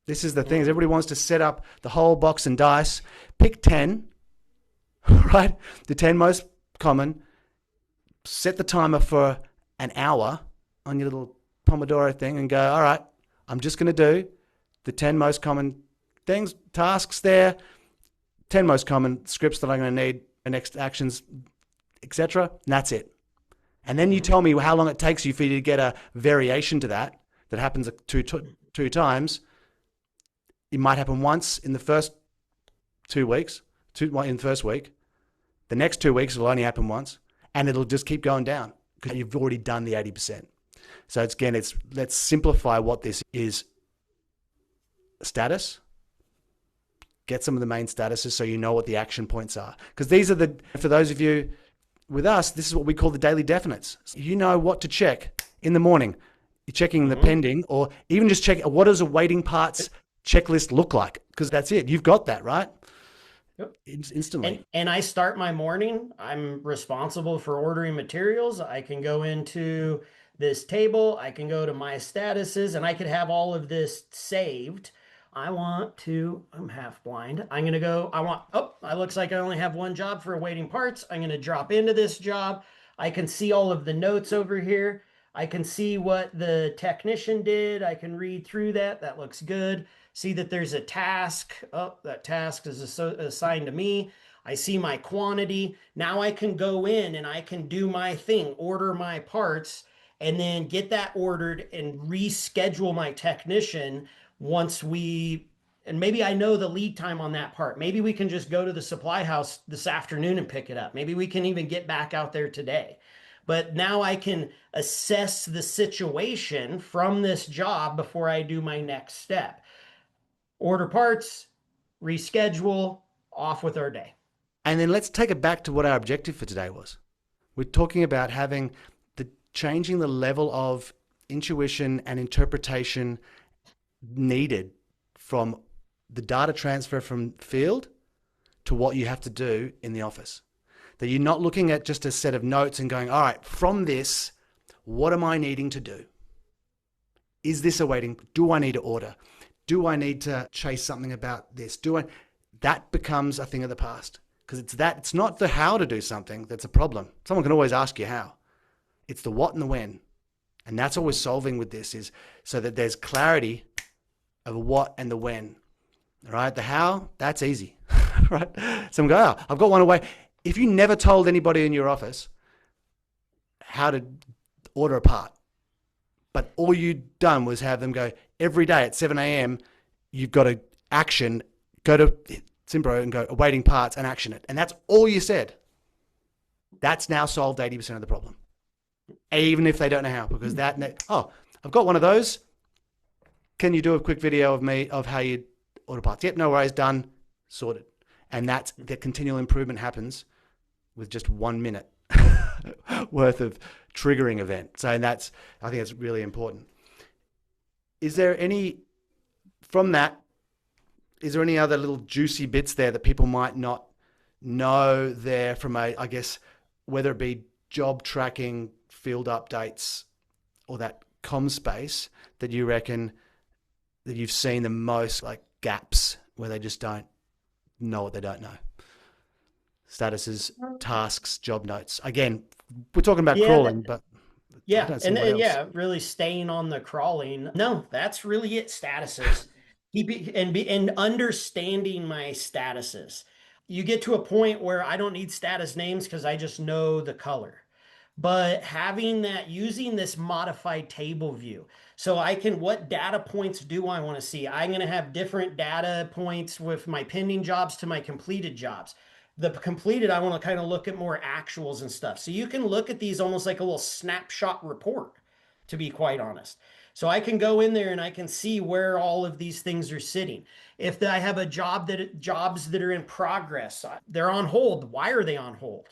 This is the thing, is everybody wants to set up the whole box and dice, pick 10, right? The 10 most common, set the timer for an hour on your little Pomodoro thing and go, all right, I'm just going to do the 10 most common things, tasks there, 10 most common scripts that I'm going to need, and next actions, etc. And that's it. And then you tell me how long it takes you for you to get a variation to that happens two times. It might happen once in the first 2 weeks, in the first week. The next 2 weeks will only happen once, and it'll just keep going down because you've already done the 80%. So let's simplify what this is. Status. Get some of the main statuses so you know what the action points are. Because these are for those of you with us, this is what we call the daily definites. You know what to check in the morning. You're checking the pending, or even just check what does a waiting parts checklist look like? Because that's it. You've got that, right? Yep. Instantly. And I start my morning. I'm responsible for ordering materials. I can go into this table. I can go to my statuses, and I could have all of this saved. I'm half blind. It looks like I only have one job for awaiting parts. I'm going to drop into this job. I can see all of the notes over here. I can see what the technician did. I can read through that. That looks good. See that there's a task. Oh, that task is assigned to me. I see my quantity. Now I can go in and I can do my thing, order my parts, and then get that ordered and reschedule my technician and maybe I know the lead time on that part. Maybe we can just go to the supply house this afternoon and pick it up. Maybe we can even get back out there today. But now I can assess the situation from this job before I do my next step. Order parts, reschedule, off with our day. And then let's take it back to what our objective for today was. We're talking about changing the level of intuition and interpretation needed from the data transfer from field to what you have to do in the office. That you're not looking at just a set of notes and going, all right, from this, what am I needing to do? Is this do I need to order? Do I need to chase something about this? That becomes a thing of the past, because it's not the how to do something that's a problem. Someone can always ask you how. It's the what and the when. And that's what we're solving with this, is so that there's clarity of what and the when. All right, the how, that's easy, right? Someone go, oh, I've got one away. If you never told anybody in your office how to order a part, but all you'd done was have them go every day at 7 a.m., you've got to go to Simpro and go awaiting parts and action it. And that's all you said. That's now solved 80% of the problem. Even if they don't know how, because I've got one of those. Can you do a quick video of how you order parts? Yep, no worries, done, sorted. And that's the continual improvement happens with just 1 minute worth of triggering event. So I think that's really important. Is there any other little juicy bits there that people might not know there from whether it be job tracking, field updates, or that comm space that you reckon that you've seen the most gaps where they just don't know what they don't know? Statuses, tasks, job notes. Again, we're talking about crawling, but really staying on the crawling. No, that's really it. Statuses. and understanding my statuses. You get to a point where I don't need status names because I just know the color. But using this modified table view, so what data points do I want to see? I'm going to have different data points with my pending jobs to my completed jobs. The completed, I want to kind of look at more actuals and stuff. So you can look at these almost like a little snapshot report, to be quite honest. So I can go in there and I can see where all of these things are sitting. If I have jobs that are in progress, they're on hold. Why are they on hold?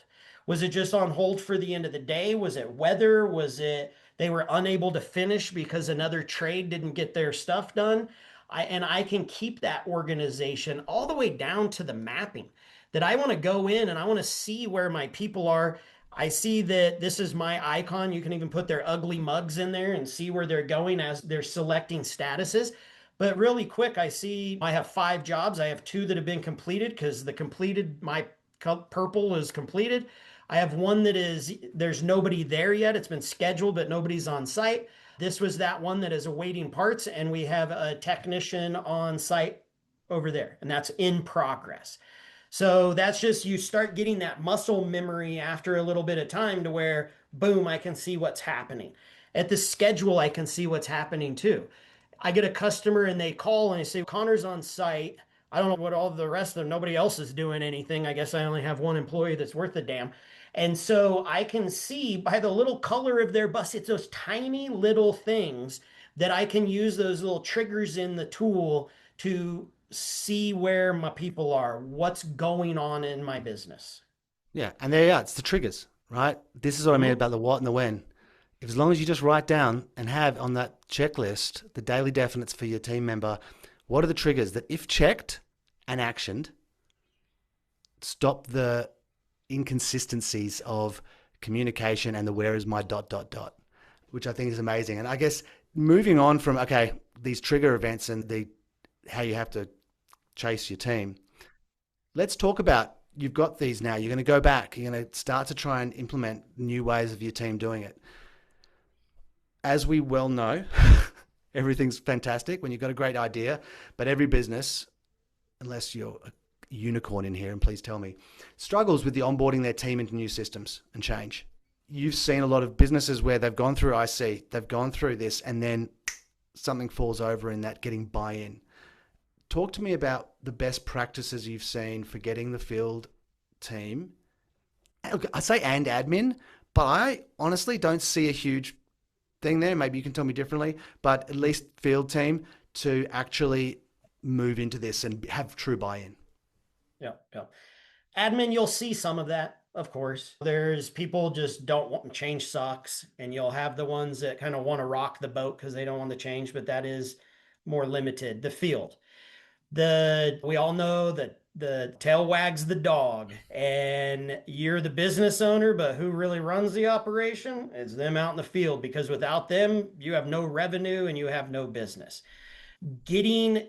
Was it just on hold for the end of the day? Was it weather? Was it they were unable to finish because another trade didn't get their stuff done? I can keep that organization all the way down to the mapping, that I want to go in and I want to see where my people are. I see that this is my icon. You can even put their ugly mugs in there and see where they're going as they're selecting statuses. But really quick, I see I have 5 jobs. I have 2 that have been completed because my purple is completed. I have one there's nobody there yet. It's been scheduled, but nobody's on site. This was that one that is awaiting parts, and we have a technician on site over there, and that's in progress. So that's just you start getting that muscle memory after a little bit of time to where, boom, I can see what's happening. At the schedule, I can see what's happening too. I get a customer and they call and they say, Connor's on site. I don't know what all the rest of them, nobody else is doing anything. I guess I only have one employee that's worth a damn. And so I can see by the little color of their bus, it's those tiny little things that I can use those little triggers in the tool to see where my people are, what's going on in my business. Yeah, and there you are. It's the triggers, right? This is what I mean Mhm. about the what and the when. If as long as you just write down and have on that checklist the daily definites for your team member, what are the triggers that, if checked and actioned, stop the inconsistencies of communication and the where is my dot dot dot, which I think is amazing. And I guess moving on from okay, these trigger events and the how you have to chase your team. Let's talk about you've got these now. You're going to go back. You're going to start to try and implement new ways of your team doing it. As we well know, everything's fantastic when you've got a great idea, but every business, unless you're a unicorn in here, and please tell me, struggles with the onboarding their team into new systems and change. You've seen a lot of businesses where they've gone through IC, they've gone through this, and then something falls over in that getting buy-in. Talk to me about the best practices you've seen for getting the field team. I say and admin, but I honestly don't see a huge thing there. Maybe you can tell me differently, but at least field team to actually move into this and have true buy-in. Yeah, yeah. Admin, you'll see some of that, of course. There's people just don't want to change sucks, and you'll have the ones that kind of want to rock the boat because they don't want to change, but that is more limited. The field. We all know that the tail wags the dog, and you're the business owner, but who really runs the operation? It's them out in the field, because without them, you have no revenue and you have no business. Getting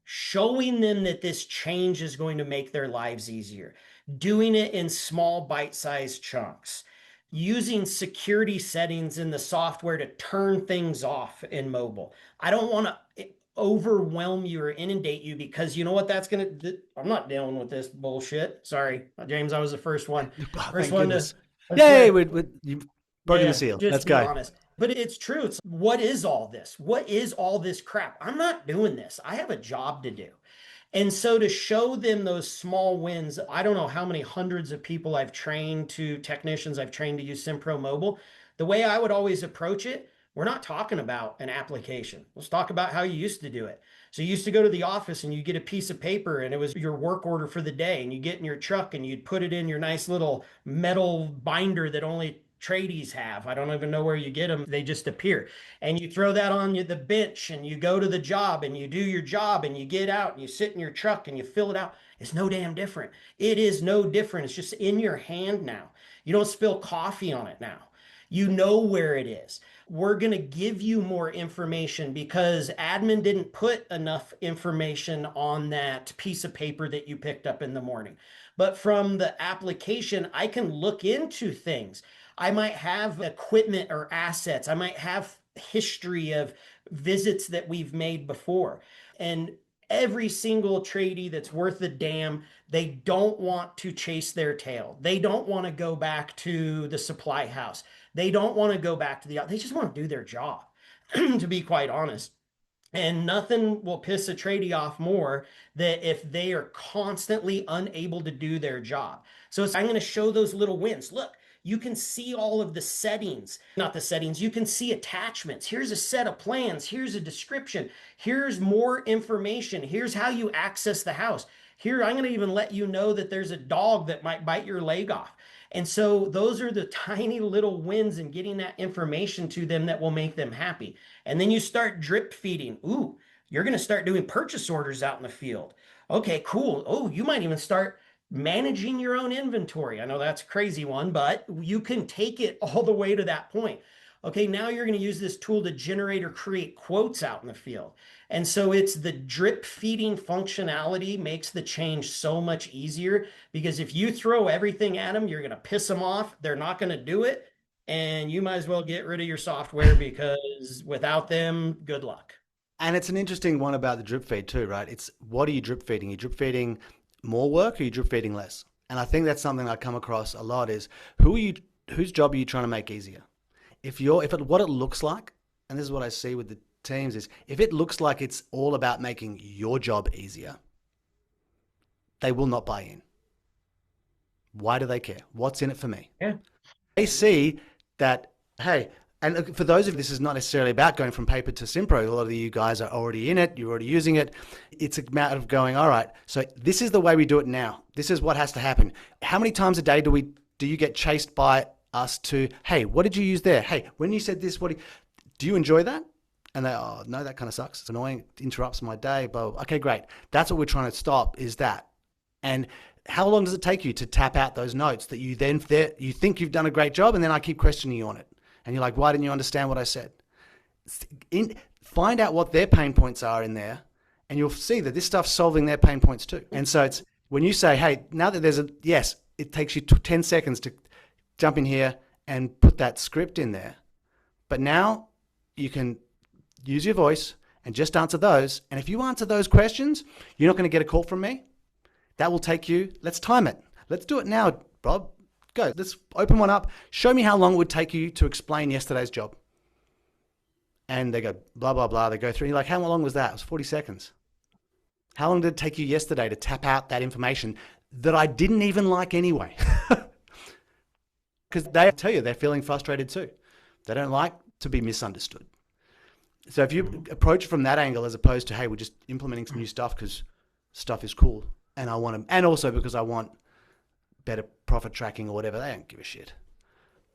Showing them that this change is going to make their lives easier, doing it in small bite-sized chunks, using security settings in the software to turn things off in mobile. I don't want to overwhelm you or inundate you, because you know what that's going to, I'm not dealing with this bullshit. Sorry, James, I was the first one. Oh, First thank one to, goodness. I Yay, swear. you've broken the Yeah, seal. just Let's be go. honest. But it's true. It's what is all this? What is all this crap? I'm not doing this. I have a job to do. And so to show them those small wins, I don't know how many hundreds of people I've trained, to technicians I've trained to use Simpro Mobile. The way I would always approach it, we're not talking about an application. Let's talk about how you used to do it. So you used to go to the office and you get a piece of paper and it was your work order for the day, and you get in your truck and you'd put it in your nice little metal binder that only tradies have. I don't even know where you get them. They just appear. And you throw that on the bench and you go to the job and you do your job and you get out and you sit in your truck and you fill it out. It's no damn different. It is no different. It's just in your hand now. You don't spill coffee on it now. You know where it is. We're going to give you more information because admin didn't put enough information on that piece of paper that you picked up in the morning. But from the application, I can look into things. I might have equipment or assets. I might have history of visits that we've made before. And every single tradie that's worth a damn, they don't want to chase their tail. They don't want to go back to the supply house. They don't want to go back to they just want to do their job, to be quite honest. And nothing will piss a tradie off more than if they are constantly unable to do their job. So I'm going to show those little wins. Look, you can see all of the settings, not the settings, you can see attachments. Here's a set of plans. Here's a description. Here's more information. Here's how you access the house. Here, I'm going to even let you know that there's a dog that might bite your leg off. And so those are the tiny little wins in getting that information to them that will make them happy. And then you start drip feeding. Ooh, you're going to start doing purchase orders out in the field. Okay, cool. Oh, you might even start managing your own inventory. I know that's a crazy one, but you can take it all the way to that point. Okay, now you're going to use this tool to generate or create quotes out in the field. And so it's the drip feeding functionality makes the change so much easier, because if you throw everything at them, you're going to piss them off. They're not going to do it. And you might as well get rid of your software, because without them, good luck. And it's an interesting one about the drip feed too, right? It's what are you drip feeding? Are you drip feeding more work or are you drip feeding less? And I think that's something I come across a lot is whose job are you trying to make easier? What it looks like, and this is what I see with the teams is if it looks like it's all about making your job easier, they will not buy in. Why do they care? What's in it for me? Yeah. They see that, hey, and for those of you, this is not necessarily about going from paper to Simpro. A lot of you guys are already in it. You're already using it. It's a matter of going, all right, so this is the way we do it now. This is what has to happen. How many times a day do you get chased by us to, hey, what did you use there? Hey, when you said this, do you enjoy that? And they, oh, no, that kind of sucks. It's annoying. It interrupts my day. But okay, great. That's what we're trying to stop is that. And how long does it take you to tap out those notes that you think you've done a great job, and then I keep questioning you on it? And you're like, why didn't you understand what I said? Find out what their pain points are in there, and you'll see that this stuff's solving their pain points too. And so it's when you say, hey, now that yes, it takes you 10 seconds to jump in here and put that script in there. But now you can use your voice and just answer those. And if you answer those questions, you're not going to get a call from me. That will take you, let's time it. Let's do it now, Bob. Go, let's open one up. Show me how long it would take you to explain yesterday's job. And they go, blah, blah, blah. They go through. You're like, how long was that? It was 40 seconds. How long did it take you yesterday to tap out that information that I didn't even like anyway? Because they tell you they're feeling frustrated too. They don't like to be misunderstood. So if you approach from that angle as opposed to, hey, we're just implementing some new stuff because stuff is cool. And I want to, and also because I want better profit tracking or whatever, they don't give a shit.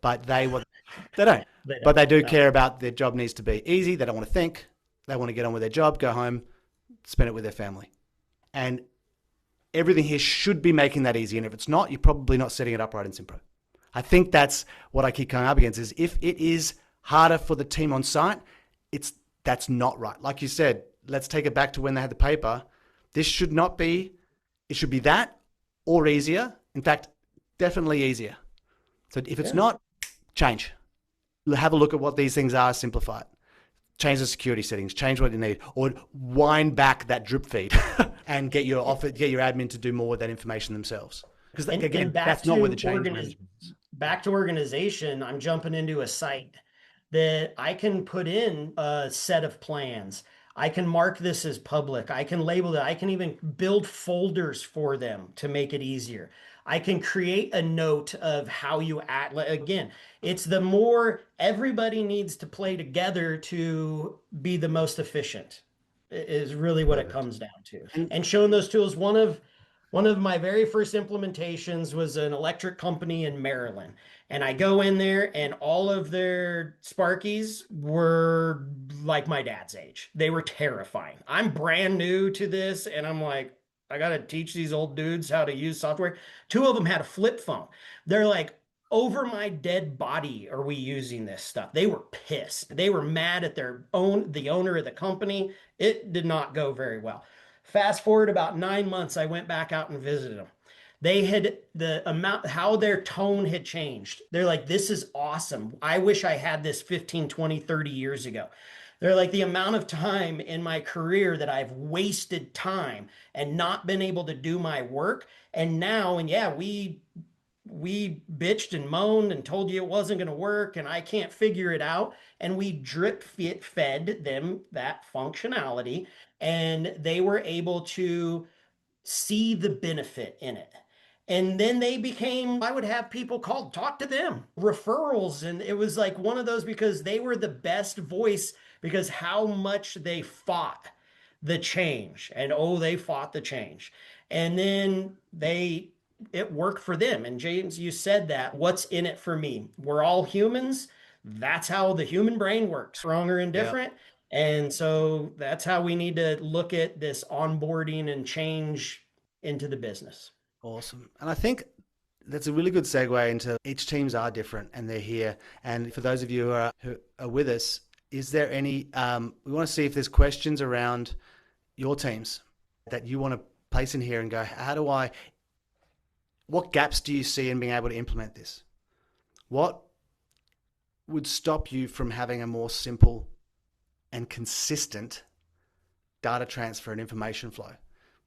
But they don't. But they do care about their job needs to be easy. They don't want to think. They want to get on with their job, go home, spend it with their family. And everything here should be making that easy. And if it's not, you're probably not setting it up right in Simpro. I think that's what I keep coming up against is if it is harder for the team on site, that's not right. Like you said, let's take it back to when they had the paper. This should not be, it should be that or easier. In fact, definitely easier. So if it's not, change. Have a look at what these things are, simplify it. Change the security settings, change what you need, or wind back that drip feed and get your admin to do more with that information themselves. Because again, that's not where the change management is. Back to organization, I'm jumping into a site that I can put in a set of plans. I can mark this as public. I can label it. I can even build folders for them to make it easier. I can create a note of how you act. Again, it's the more everybody needs to play together to be the most efficient is really what it comes down to. And showing those tools, one of my very first implementations was an electric company in Maryland. And I go in there and all of their Sparkies were like my dad's age. They were terrifying. I'm brand new to this and I'm like, I got to teach these old dudes how to use software. Two of them had a flip phone. They're like, over my dead body are we using this stuff? They were pissed. They were mad at the owner of the company. It did not go very well. Fast forward about 9 months, I went back out and visited them. They had how their tone had changed. They're like, this is awesome. I wish I had this 15, 20, 30 years ago. They're like, the amount of time in my career that I've wasted time and not been able to do my work. And now, and yeah, we bitched and moaned and told you it wasn't going to work and I can't figure it out. And we fed them that functionality and they were able to see the benefit in it. And then I would have people call, talk to them, referrals. And it was like one of those because they were the best voice because how much they fought the change and they fought the change. And then it worked for them. And James, you said that, what's in it for me? We're all humans. That's how the human brain works, stronger and different. Yeah. And so that's how we need to look at this onboarding and change into the business. Awesome. And I think that's a really good segue into each teams are different and they're here. And for those of you who are with us, is there any, we want to see if there's questions around your teams that you want to place in here and go, what gaps do you see in being able to implement this? What would stop you from having a more simple and consistent data transfer and information flow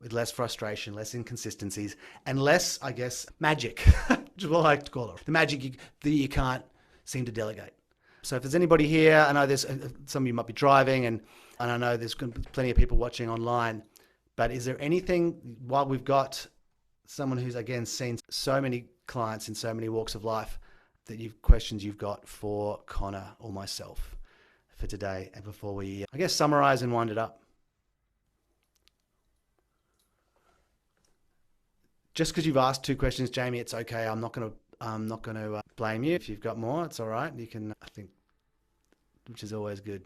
with less frustration, less inconsistencies, and less, I guess, magic, which is what I like to call it. The magic that you can't seem to delegate. So if there's anybody here, I know there's some of you might be driving, and I know there's plenty of people watching online, but is there anything, while we've got someone who's, again, seen so many clients in so many walks of life, questions you've got for Conor or myself for today, and before we, I guess, summarize and wind it up? Just because you've asked 2 questions, Jamie, it's okay. I'm not going to blame you. If you've got more, it's all right. You can, I think, which is always good.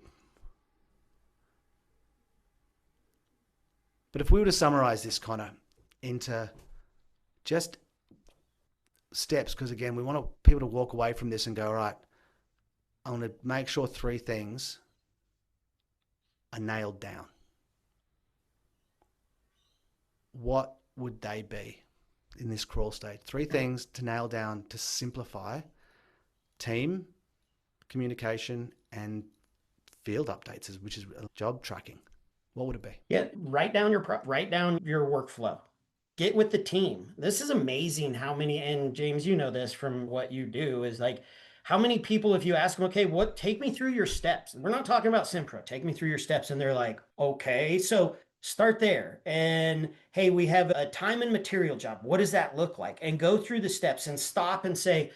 But if we were to summarize this, Conor, into just steps, because again, we want people to walk away from this and go, all right, I want to make sure 3 things are nailed down. What would they be in this crawl stage? 3 things to nail down to simplify team communication and field updates, which is job tracking. What would it be? Yeah, write down your workflow. Get with the team. This is amazing how many, and James, you know this from what you do, is like how many people, if you ask them, okay, take me through your steps. We're not talking about Simpro. Take me through your steps. And they're like, okay, so start there. And hey, we have a time and material job. What does that look like? And go through the steps and stop and say,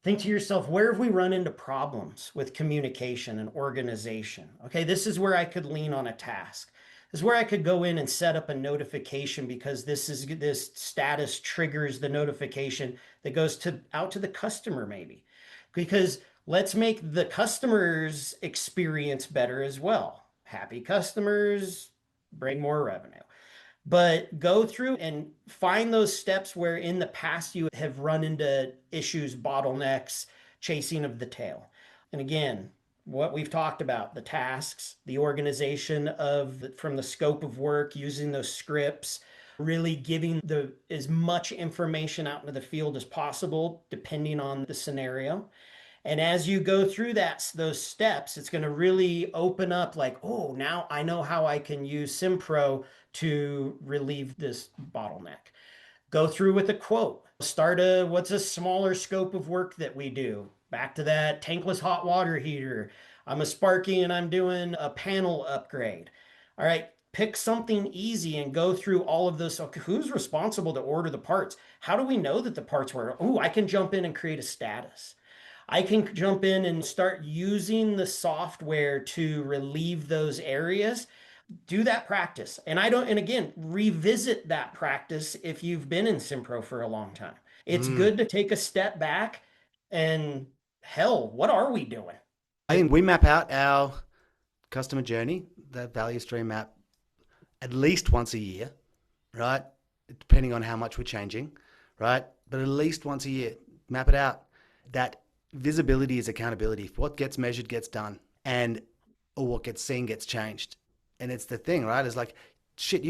think to yourself, where have we run into problems with communication and organization? Okay, this is where I could lean on a task. This is where I could go in and set up a notification because this status triggers the notification that goes out to the customer maybe. Because let's make the customer's experience better as well. Happy customers bring more revenue. But go through and find those steps where in the past you have run into issues, bottlenecks, chasing of the tail. And again, what we've talked about, the tasks, the organization from the scope of work, using those scripts, really giving as much information out into the field as possible, depending on the scenario. And as you go through those steps, it's going to really open up like, oh, now I know how I can use Simpro to relieve this bottleneck. Go through with a quote. What's a smaller scope of work that we do? Back to that tankless hot water heater. I'm a Sparky and I'm doing a panel upgrade. All right, pick something easy and go through all of this. Okay, who's responsible to order the parts? How do we know that the parts were? Oh, I can jump in and create a status. I can jump in and start using the software to relieve those areas. Do that practice. And again, revisit that practice if you've been in Simpro for a long time. It's good to take a step back and hell, what are we doing? I think we map out our customer journey, that value stream map, at least once a year, right? Depending on how much we're changing, right? But at least once a year, map it out. That visibility is accountability. What gets measured gets done, or what gets seen gets changed. And it's the thing, right? It's like, shit,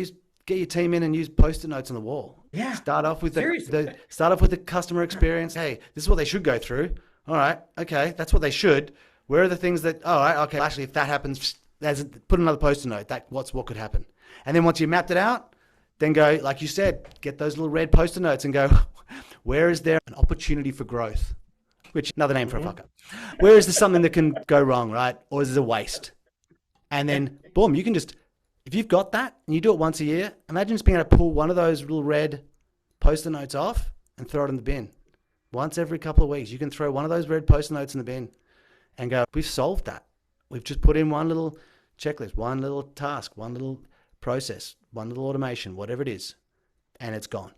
get your team in and use Post-it notes on the wall. Yeah. Start off with the customer experience. Hey, this is what they should go through. All right, okay, that's what they should. Where are the things that? All right, okay. Actually, if that happens, put another Post-it note. What could happen? And then once you mapped it out, then go, like you said, get those little red Post-it notes and go, where is there an opportunity for growth? Which, another name for a fucker. Where is there something that can go wrong, right? Or is it a waste? And then, boom, you can just, if you've got that and you do it once a year, imagine just being able to pull one of those little red Post-it notes off and throw it in the bin. Once every couple of weeks, you can throw one of those red Post-it notes in the bin and go, we've solved that. We've just put in one little checklist, one little task, one little process, one little automation, whatever it is, and it's gone.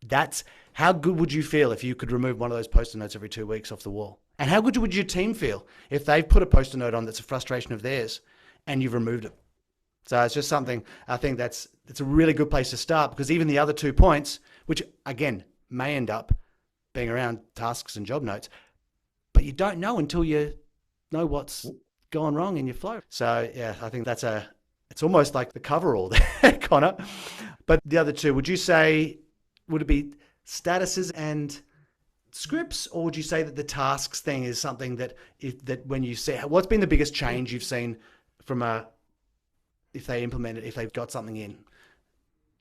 That's how good would you feel if you could remove one of those Post-it notes every 2 weeks off the wall? And how good would your team feel if they've put a Post-it note on that's a frustration of theirs and you've removed it? So it's just something, I think it's a really good place to start, because even the other 2 points, which again may end up being around tasks and job notes, but you don't know until you know what's gone wrong in your flow. So yeah, I think it's almost like the coverall there, Conor. But the other 2, would it be statuses and scripts, or would you say that the tasks thing is something that when you say, what's been the biggest change you've seen from a if they implement it, if they've got something in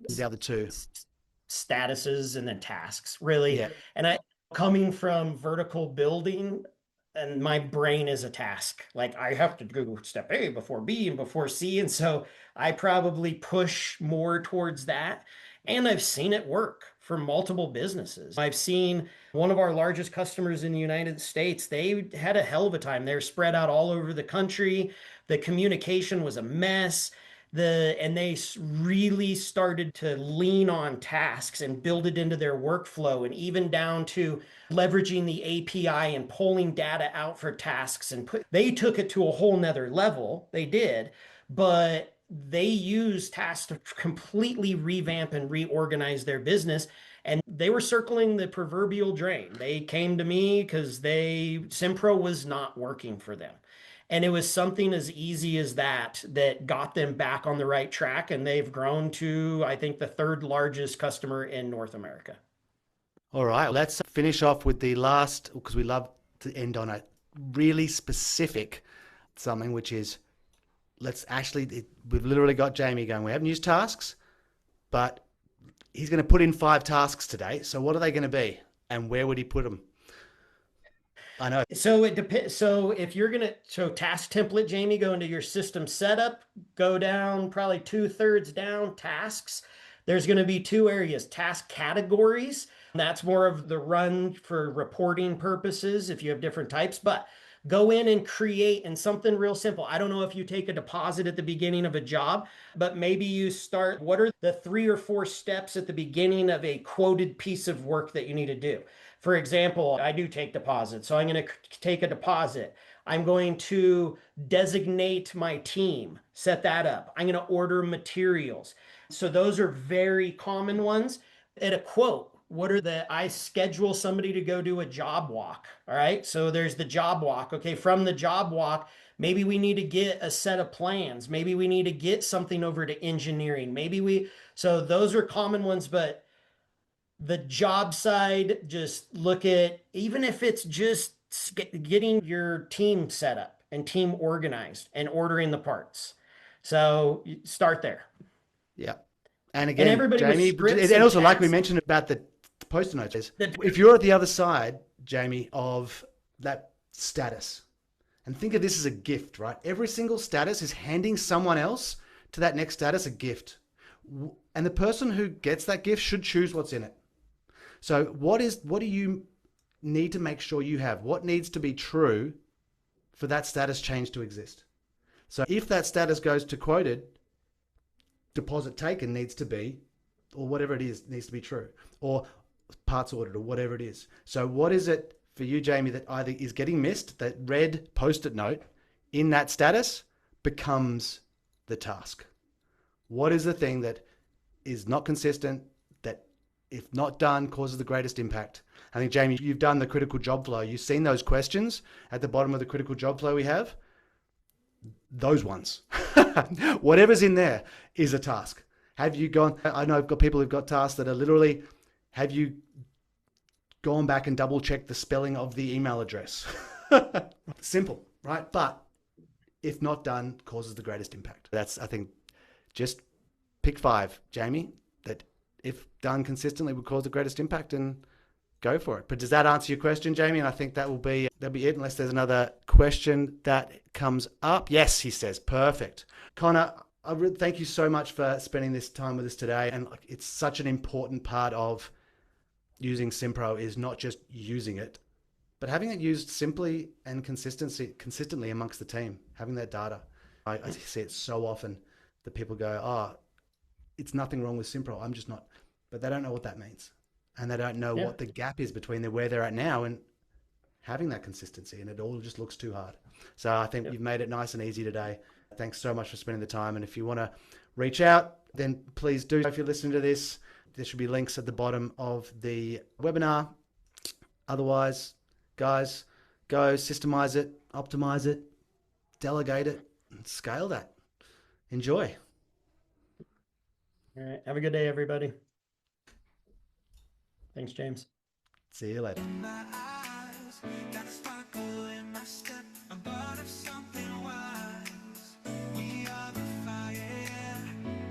the other two. Statuses and then tasks, really. Yeah. And I, coming from vertical building, and my brain is a task. Like I have to do step A before B and before C. And so I probably push more towards that. And I've seen it work for multiple businesses. I've seen one of our largest customers in the United States, they had a hell of a time. They're spread out all over the country. The communication was a mess. And they really started to lean on tasks and build it into their workflow, and even down to leveraging the API and pulling data out for tasks, and they took it to a whole nother level. They did, but they used tasks to completely revamp and reorganize their business. And they were circling the proverbial drain. They came to me because Simpro was not working for them. And it was something as easy as that that got them back on the right track. And they've grown to, I think, the third largest customer in North America. All right. Let's finish off with the last, because we love to end on a really specific something, which is we've literally got Jamie going, we haven't used tasks, but he's going to put in 5 tasks today. So what are they going to be? And where would he put them? I know. So it depends. So if you're task template, Jamie, go into your system setup, go down probably 2/3 down, tasks. There's going to be 2 areas: task categories. That's more of the run for reporting purposes if you have different types, but go in and create, and something real simple. I don't know if you take a deposit at the beginning of a job, but maybe you start, what are the 3 or 4 steps at the beginning of a quoted piece of work that you need to do? For example, I do take deposits. So I'm going to take a deposit. I'm going to designate my team, set that up. I'm going to order materials. So those are very common ones. At a quote, I schedule somebody to go do a job walk. All right. So there's the job walk. Okay. From the job walk, maybe we need to get a set of plans. Maybe we need to get something over to engineering. So those are common ones, but the job side, just look at, even if it's just getting your team set up and team organized and ordering the parts. So start there. Yeah. And And again, everybody with Jamie, scripts and and also like we tasks. mentioned about the post-it notes, if you're at the other side, Jamie, of that status, and think of this as a gift, right? Every single status is handing someone else to that next status a gift. And the person who gets that gift should choose what's in it. So what do you need to make sure you have? What needs to be true for that status change to exist? So if that status goes to quoted, deposit taken needs to be, or whatever it is, needs to be true, or parts ordered, or whatever it is. So what is it for you, Jamie, that either is getting missed, that red post-it note in that status becomes the task? What is the thing that is not consistent, that if not done causes the greatest impact? I think, Jamie, you've done the critical job flow. You've seen those questions at the bottom of the critical job flow we have. Those ones. Whatever's in there is a task. Have you gone, I know I've got people who've got tasks that are literally, have you gone back and double checked the spelling of the email address? Simple, right? But if not done, causes the greatest impact. That's, I think, just pick 5, Jamie, that if done consistently would cause the greatest impact, and go for it. But does that answer your question, Jamie? And I think that'll be it, unless there's another question that comes up. Yes, he says. Perfect. Conor, I really thank you so much for spending this time with us today. And it's such an important part of using Simpro, is not just using it, but having it used simply and consistently amongst the team, having that data. I see it so often that people go, oh, it's nothing wrong with Simpro, I'm just not, but they don't know what that means. And they don't know what the gap is between where they're at now and having that consistency. And it all just looks too hard. So I think you've made it nice and easy today. Thanks so much for spending the time. And if you want to reach out, then please do. If you're listening to this, there should be links at the bottom of the webinar. Otherwise, guys, go systemize it, optimize it, delegate it, and scale that. Enjoy. All right. Have a good day, everybody. Thanks, James. See you later.